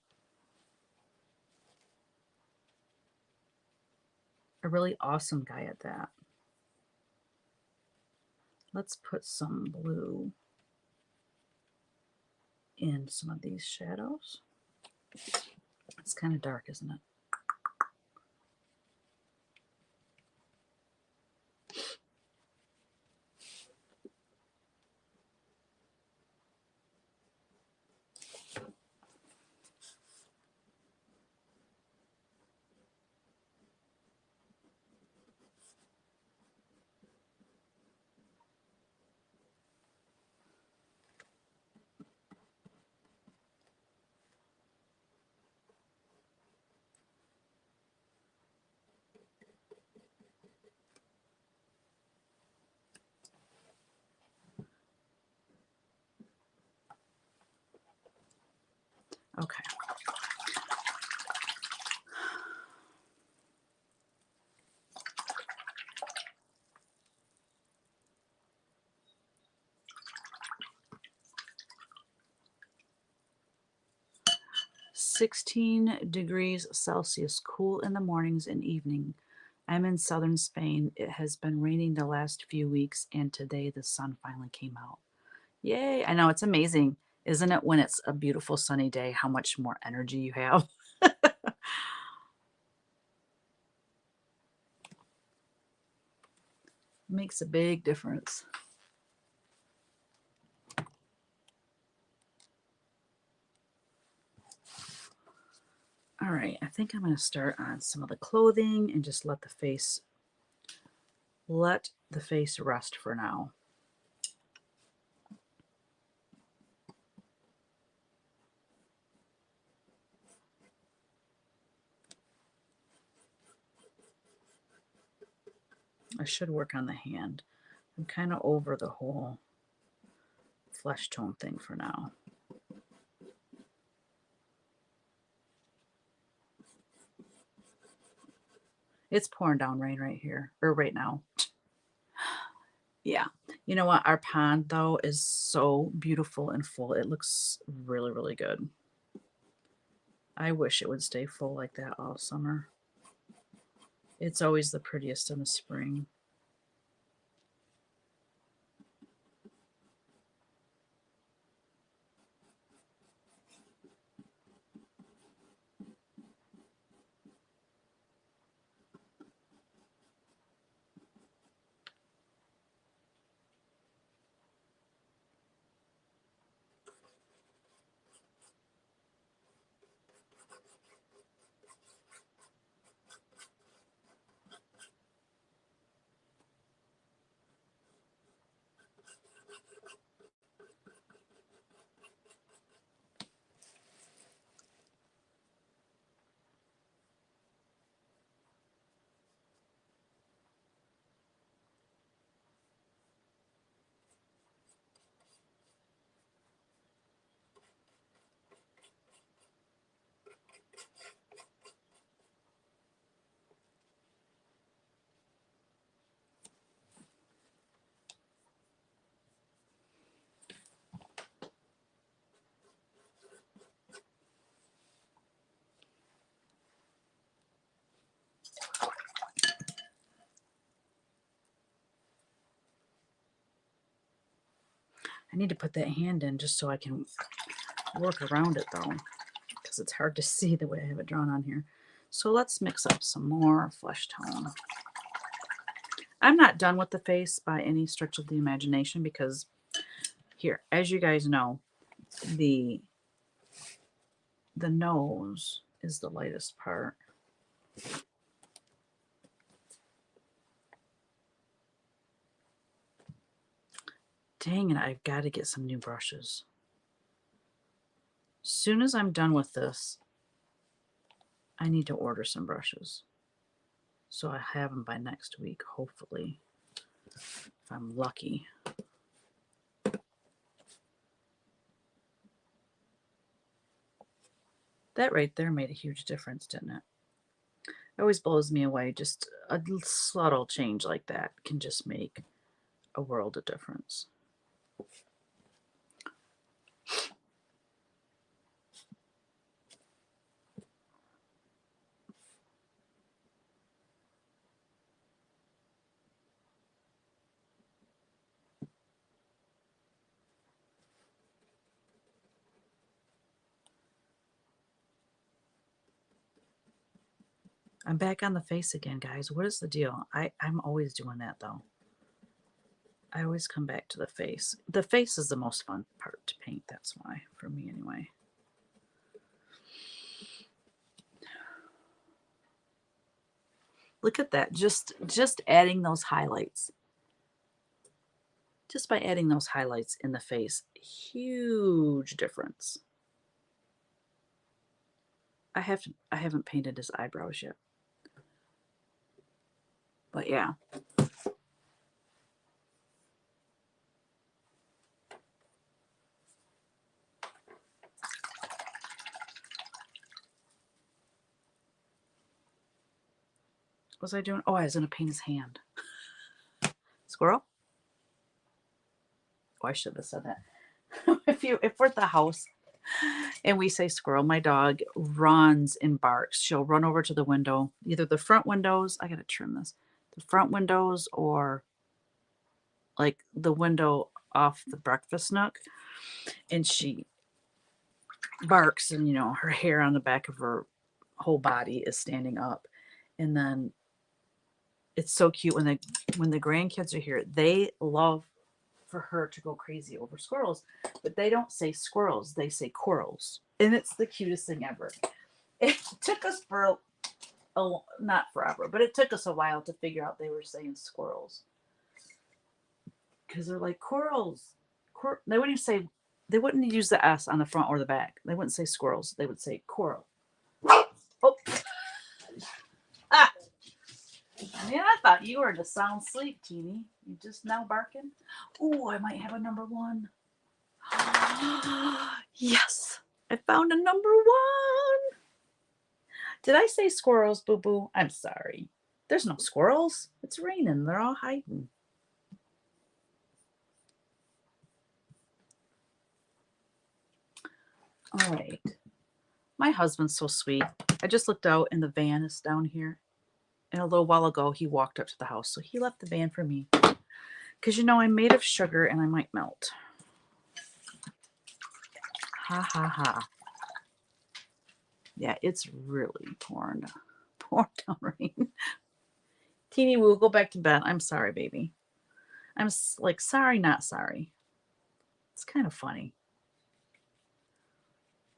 S1: A really awesome guy at that. Let's put some blue in some of these shadows. It's kind of dark, isn't it? Okay. -16 degrees Celsius, cool in the mornings and evening. I'm in southern Spain. It has been raining the last few weeks, and today the sun finally came out. Yay! I know, it's amazing, isn't it, when it's a beautiful sunny day, how much more energy you have? Makes a big difference. All right, I think I'm going to start on some of the clothing and just let the face rest for now. I should work on the hand. I'm kind of over the whole flesh tone thing for now. It's pouring down rain right here, or right now. Yeah. You know what? Our pond, though, is so beautiful and full. It looks really, really good. I wish it would stay full like that all summer. It's always the prettiest in the spring. need to put that hand in just so I can work around it though, because it's hard to see the way I have it drawn on here. So let's mix up some more flesh tone. I'm not done with the face by any stretch of the imagination because here, as you guys know, the nose is the lightest part. Dang it, I've got to get some new brushes. As soon as I'm done with this, I need to order some brushes. So I have them by next week, hopefully, if I'm lucky. That right there made a huge difference, didn't it? It always blows me away. Just a subtle change like that can just make a world of difference. I'm back on the face again, guys. What is the deal? I'm always doing that, though. I always come back to the face. The face is the most fun part to paint. That's why, for me anyway. Look at that. Just adding those highlights. Just by adding those highlights in the face. Huge difference. I haven't painted his eyebrows yet. But yeah. What was I doing? Oh, I was going to paint his hand. Squirrel? Oh, I should have said that. If we're at the house and we say squirrel, my dog runs and barks. She'll run over to the window, either the front windows. I got to trim this. The front windows or like the window off the breakfast nook. And she barks and, you know, her hair on the back of her whole body is standing up. And then it's so cute when the grandkids are here. They love for her to go crazy over squirrels, but they don't say squirrels, they say corals, and it's the cutest thing ever. It took us not forever, but it took us a while to figure out they were saying squirrels, because they're like corals. They wouldn't even say, they wouldn't use the S on the front or the back. They wouldn't say squirrels, they would say coral. Oh, ah. Man, I thought you were in a sound sleep, Teeny. You just now barking? Oh, I might have a number one. Yes, I found a number one. Did I say squirrels, Boo Boo? I'm sorry. There's no squirrels. It's raining. They're all hiding. All right. My husband's so sweet. I just looked out and the van is down here. And a little while ago, he walked up to the house. So he left the van for me. Because, you know, I'm made of sugar and I might melt. Ha, ha, ha. Yeah, it's really pouring down rain. Teeny, we'll go back to bed. I'm sorry, baby. I'm like, sorry, not sorry. It's kind of funny.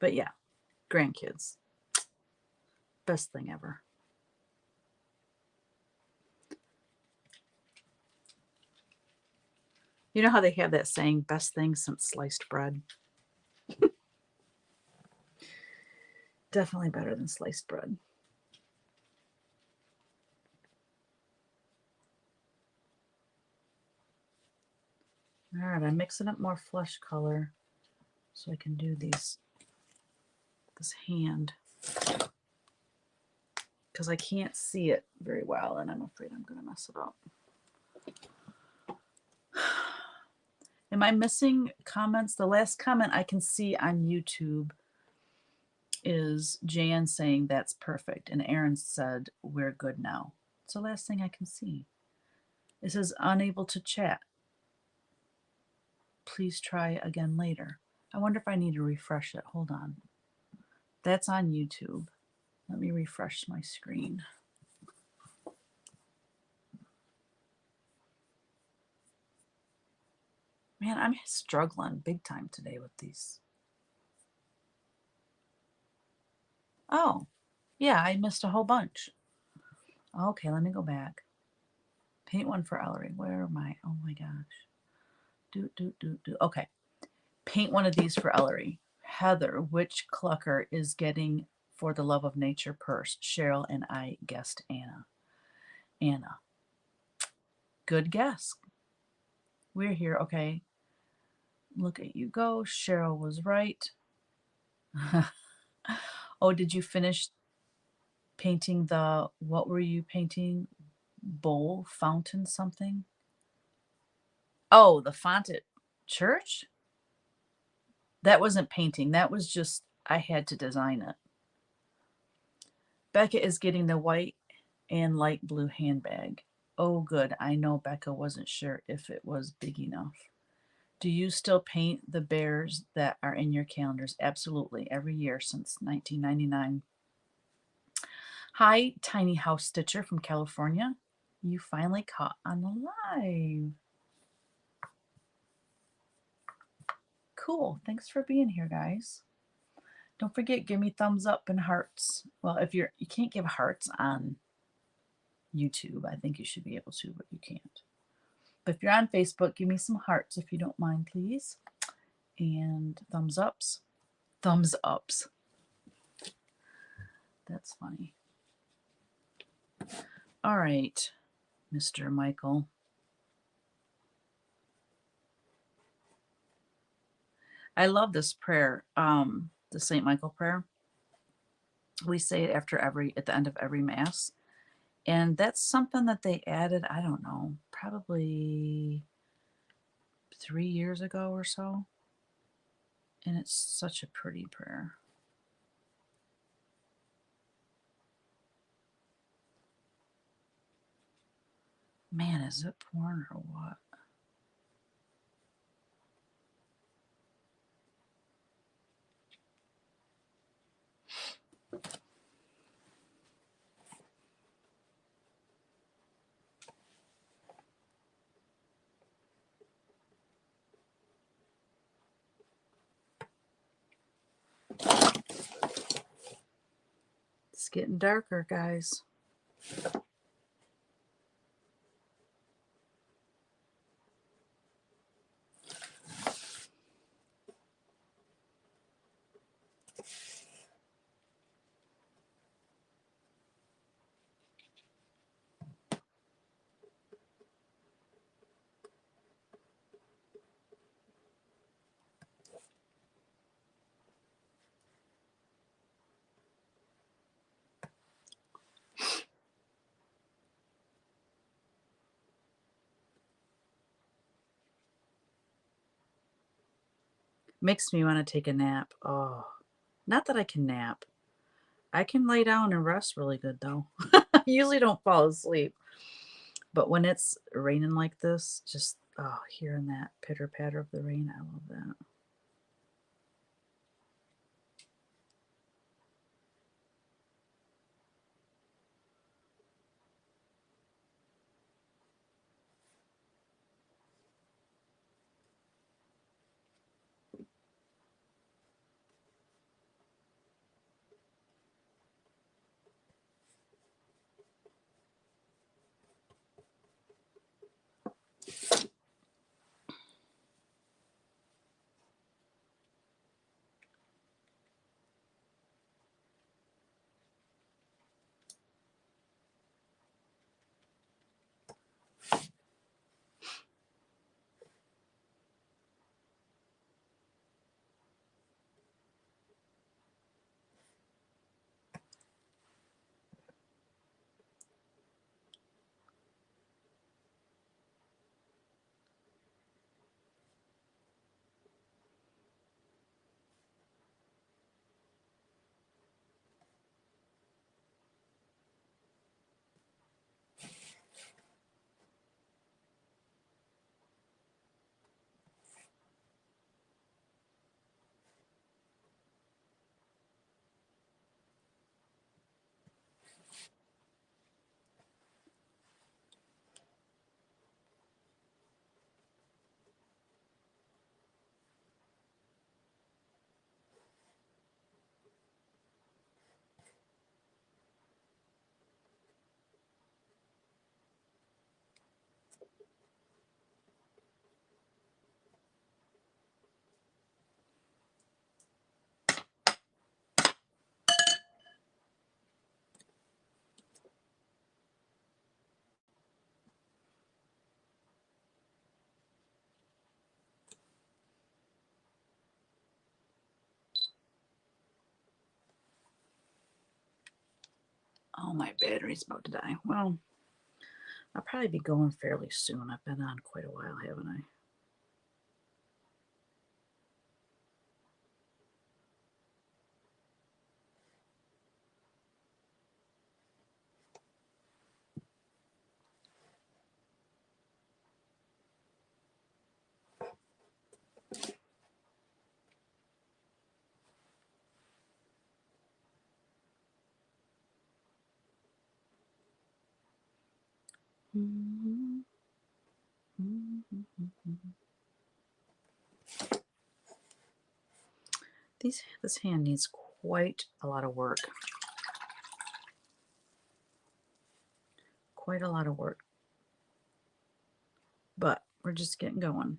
S1: But yeah, grandkids. Best thing ever. You know how they have that saying, best thing since sliced bread? Definitely better than sliced bread. All right, I'm mixing up more flesh color so I can do this hand, because I can't see it very well and I'm afraid I'm going to mess it up. Am I missing comments? The last comment I can see on YouTube is Jan saying that's perfect, and Aaron said we're good now. It's the last thing I can see. It says unable to chat. Please try again later. I wonder if I need to refresh it. Hold on. That's on YouTube. Let me refresh my screen. Man, I'm struggling big time today with these. Oh, yeah, I missed a whole bunch. Okay, let me go back. Paint one for Ellery. Where am I? Oh my gosh. Okay. Paint one of these for Ellery. Heather, which clucker is getting For the Love of Nature purse? Cheryl and I guessed Anna. Anna. Good guess. We're here. Okay. Look at you go. Cheryl was right. Oh, did you finish painting the, what were you painting? Bowl, fountain, something? Oh, the font at church? That wasn't painting. That was just, I had to design it. Becca is getting the white and light blue handbag. Oh, good. I know Becca wasn't sure if it was big enough. Do you still paint the bears that are in your calendars? Absolutely. Every year since 1999. Hi, Tiny House Stitcher from California. You finally caught on the live. Cool. Thanks for being here, guys. Don't forget, give me thumbs up and hearts. Well, if you can't give hearts on YouTube, I think you should be able to, but you can't. But if you're on Facebook, give me some hearts if you don't mind, please. And thumbs ups. Thumbs ups. That's funny. All right, Mr. Michael. I love this prayer, the St. Michael prayer. We say it at the end of every Mass. And that's something that they added, I don't know, probably 3 years ago or so. And it's such a pretty prayer. Man, is it pouring or what? It's getting darker, guys. Makes me want to take a nap. Oh, not that I can nap. I can lay down and rest really good, though. I usually don't fall asleep. But when it's raining like this, just, oh, hearing that pitter patter of the rain, I love that. Oh, my battery's about to die. Well, I'll probably be going fairly soon. I've been on quite a while, haven't I? This hand needs quite a lot of work. Quite a lot of work. But we're just getting going.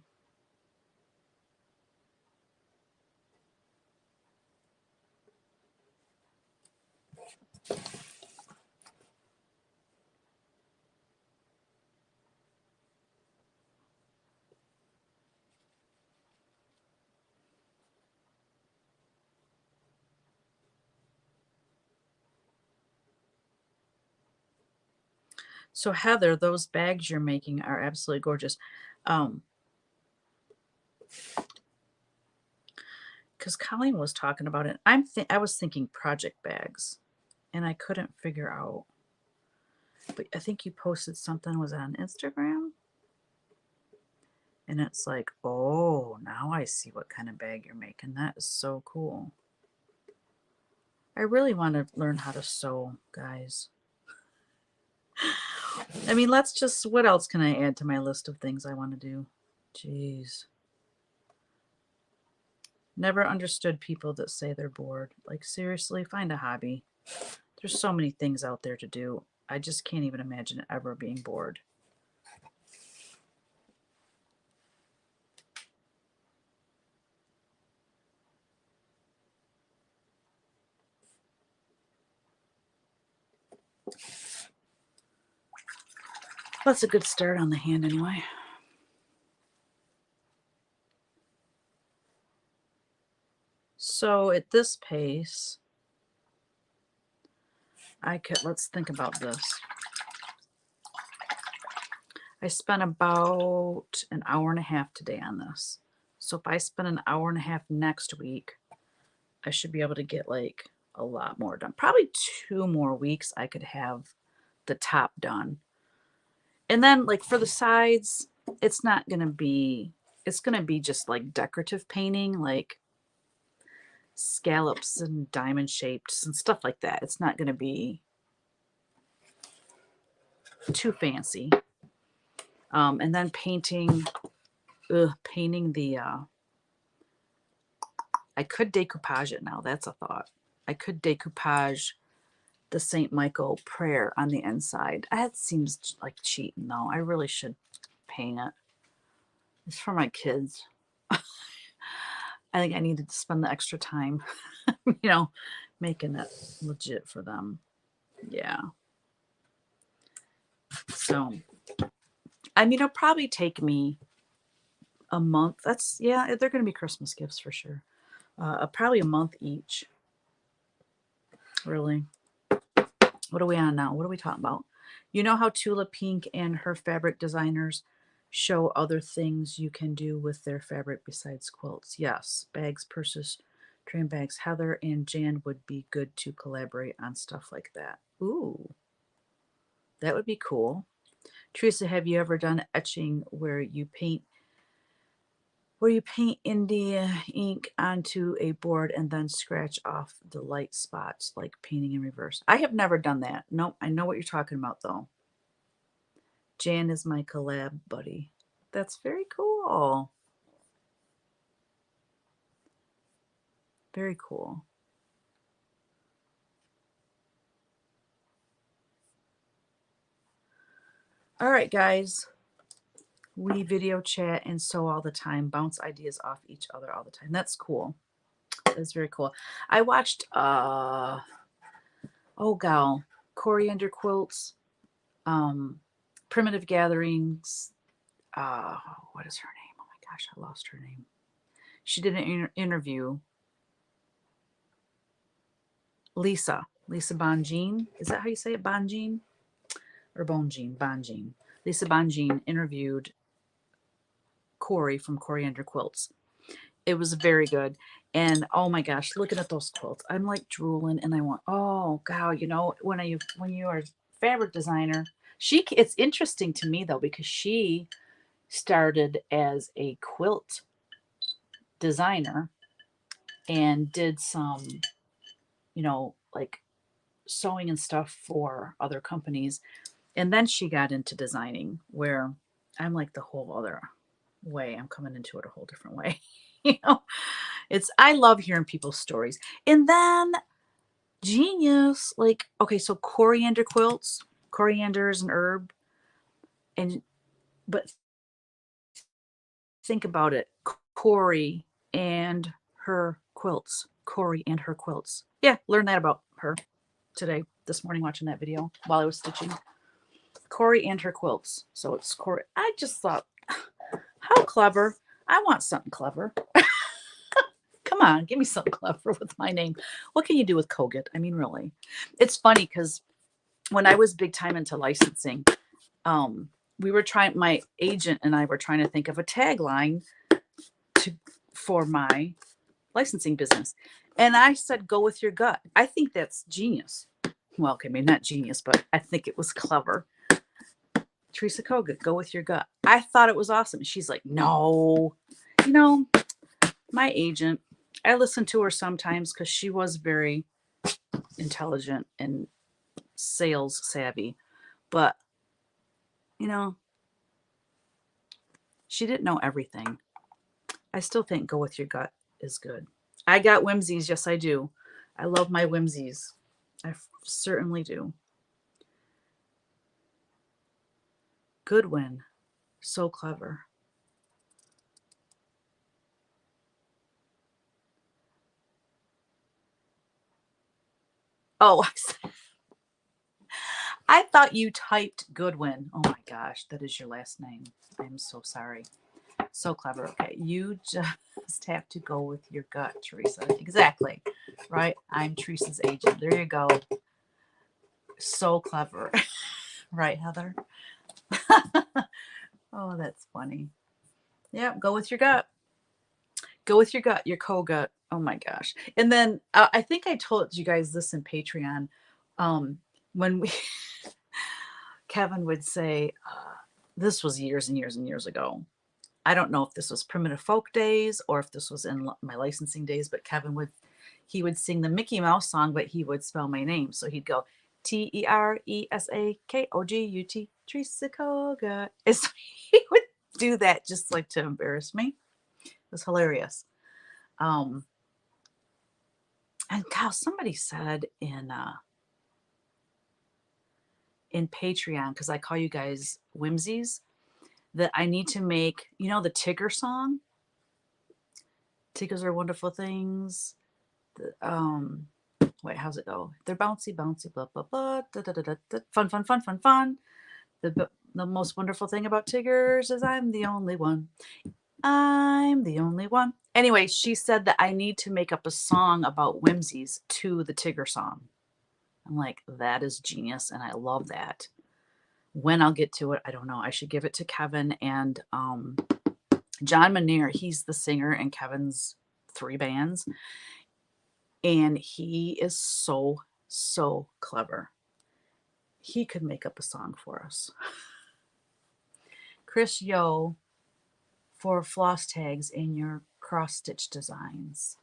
S1: So Heather, those bags you're making are absolutely gorgeous. Because Colleen was talking about it. I was thinking project bags, and I couldn't figure out. But I think you posted something, was it on Instagram? And it's like, oh, now I see what kind of bag you're making. That is so cool. I really want to learn how to sew, guys. I mean, what else can I add to my list of things I want to do? Jeez. Never understood people that say they're bored. Like, seriously, find a hobby. There's so many things out there to do. I just can't even imagine ever being bored. That's a good start on the hand anyway. So at this pace, let's think about this. I spent about an hour and a half today on this. So if I spend an hour and a half next week, I should be able to get like a lot more done. Probably 2 more weeks I could have the top done. And then like for the sides, it's going to be just like decorative painting, like scallops and diamond shapes and stuff like that. It's not going to be too fancy. And then painting the I could decoupage it now. That's a thought. I could decoupage the St. Michael prayer on the inside. That seems like cheating though. I really should paint it. It's for my kids. I think I needed to spend the extra time, making it legit for them. Yeah. So, I mean, it'll probably take me a month. They're going to be Christmas gifts for sure. Probably a month each. Really. What are we on now? What are we talking about? You know how Tula Pink and her fabric designers show other things you can do with their fabric besides quilts? Yes. Bags, purses, train bags. Heather and Jan would be good to collaborate on stuff like that. Ooh. That would be cool. Teresa, have you ever done etching where you paint India ink onto a board and then scratch off the light spots like painting in reverse? I have never done that. Nope, I know what you're talking about though. Jan is my collab buddy. That's very cool. Very cool. All right, guys. We video chat and sew all the time, bounce ideas off each other all the time. That's cool. That's very cool. I watched Coriander Quilts, Primitive Gatherings. What is her name? Oh my gosh, I lost her name. She did an interview. Lisa Lisa Bonjean. Is that how you say it? Bonjean? Or Bonjean? Bonjean. Lisa Bonjean interviewed Corey from Coriander Quilts. It was very good. And oh my gosh, looking at those quilts, I'm like drooling, and I want, oh god, when you are a fabric designer, it's interesting to me though, because she started as a quilt designer and did some, like sewing and stuff for other companies. And then she got into designing, where I'm like the whole other way. I'm coming into it a whole different way. you know, I love hearing people's stories. And then genius, like, okay, so coriander quilts, coriander is an herb. But think about it, Corey and her quilts. Corey and her quilts. Yeah, learn that about her today, this morning, watching that video while I was stitching. Corey and her quilts. So it's Corey. I just thought, how clever. I want something clever. Come on, give me something clever with my name. What can you do with Kogut? I mean, really. It's funny because when I was big time into licensing, my agent and I were trying to think of a tagline for my licensing business. And I said, go with your gut. I think that's genius. Well, okay, maybe not genius, but I think it was clever. Teresa Kogut, go with your gut. I thought it was awesome. She's like, no. My agent, I listen to her sometimes because she was very intelligent and sales savvy. But, she didn't know everything. I still think go with your gut is good. I got whimsies. Yes, I do. I love my whimsies. I certainly do. Goodwin. So clever. Oh, I thought you typed Goodwin. Oh my gosh, that is your last name. I'm so sorry. So clever. Okay, you just have to go with your gut, Teresa. Exactly. Right? I'm Teresa's agent. There you go. So clever. Right, Heather? Oh, that's funny. Yeah, go with your gut. Go with your gut, your co-gut. Oh my gosh. And then I think I told you guys this in Patreon. When Kevin would say, this was years and years and years ago. I don't know if this was primitive folk days or if this was in my licensing days, but he would sing the Mickey Mouse song, but he would spell my name. So he'd go Teresakogut. Teresa Kogut. So he would do that just like to embarrass me. It was hilarious. And God, somebody said in Patreon, because I call you guys whimsies, that I need to make, the Tigger song. Tigers are wonderful things. Wait, how's it go? They're bouncy, bouncy, blah, blah, blah, da, da, da, da, da. Fun, fun, fun, fun, fun. The most wonderful thing about Tigers is I'm the only one. I'm the only one. Anyway, she said that I need to make up a song about whimsies to the Tigger song. I'm like, that is genius, and I love that. When I'll get to it, I don't know. I should give it to Kevin and John Manier. He's the singer in Kevin's 3 bands. And he is so, so clever. He could make up a song for us. Chris Yo for floss tags in your cross stitch designs.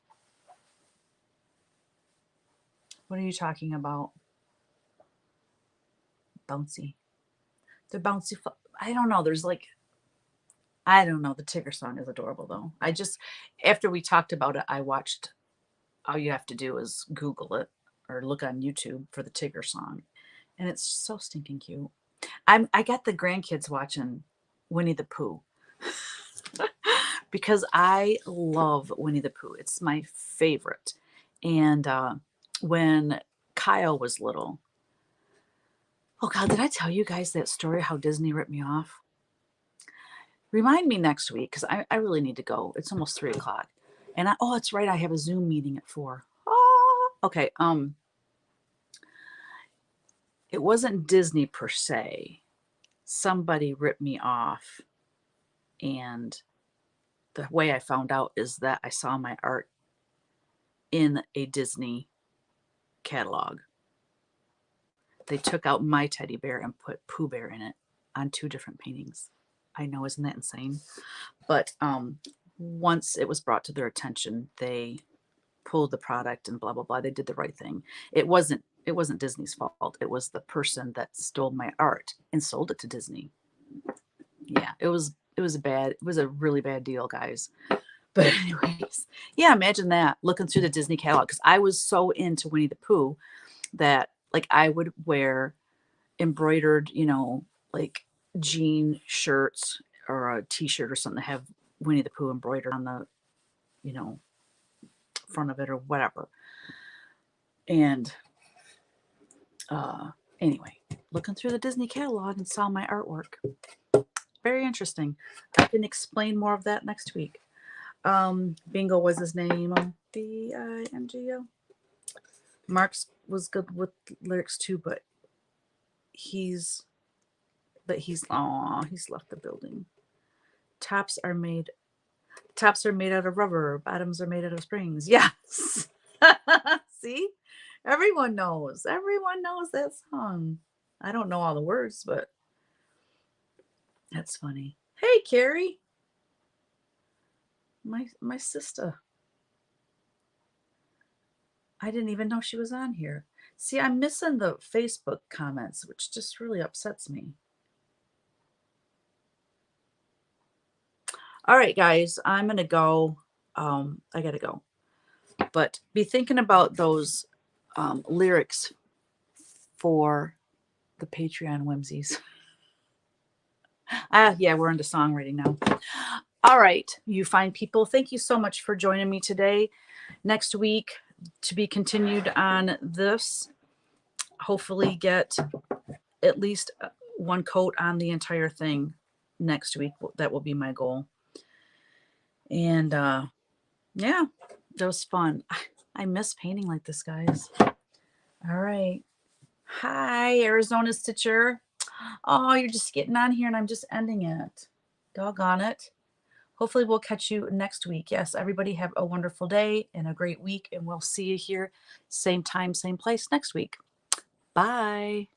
S1: What are you talking about? Bouncy. The bouncy. I don't know. I don't know. The Tigger song is adorable though. After we talked about it, I watched. All you have to do is Google it or look on YouTube for the Tigger song. And it's so stinking cute. I got the grandkids watching Winnie the Pooh because I love Winnie the Pooh. It's my favorite. And when Kyle was little, oh God, did I tell you guys that story how Disney ripped me off? Remind me next week because I really need to go. It's almost 3 o'clock. And it's right. I have a Zoom meeting at 4. Oh, okay. it wasn't Disney per se. Somebody ripped me off, and the way I found out is that I saw my art in a Disney catalog. They took out my teddy bear and put Pooh Bear in it on 2 different paintings. I know, isn't that insane? But once it was brought to their attention, they pulled the product and blah blah blah. They did the right thing. It wasn't Disney's fault. It was the person that stole my art and sold it to Disney. Yeah, it was a really bad deal, guys. But anyways, yeah, imagine that, looking through the Disney catalog, because I was so into Winnie the Pooh that like I would wear embroidered, like jean shirts or a t-shirt or something to have Winnie the Pooh embroidered on the, front of it or whatever. And anyway, looking through the Disney catalog and saw my artwork. Very interesting. I can explain more of that next week. Bingo was his name. Bingo. Mark's was good with lyrics too, but he's left the building. Tops are made out of rubber, bottoms are made out of springs. Yes. See? Everyone knows that song. I don't know all the words, but that's funny. Hey, Carrie. My sister. I didn't even know she was on here. See, I'm missing the Facebook comments, which just really upsets me. All right, guys, I'm going to go. I got to go. But be thinking about those lyrics for the Patreon whimsies. Yeah, we're into songwriting now. All right, you fine people. Thank you so much for joining me today. Next week, to be continued on this. Hopefully get at least 1 coat on the entire thing next week. That will be my goal. And yeah, that was fun. I miss painting like this, guys. All right. Hi, Arizona Stitcher. Oh, you're just getting on here and I'm just ending it. Doggone it. Hopefully we'll catch you next week. Yes, everybody have a wonderful day and a great week, and we'll see you here same time, same place next week. Bye.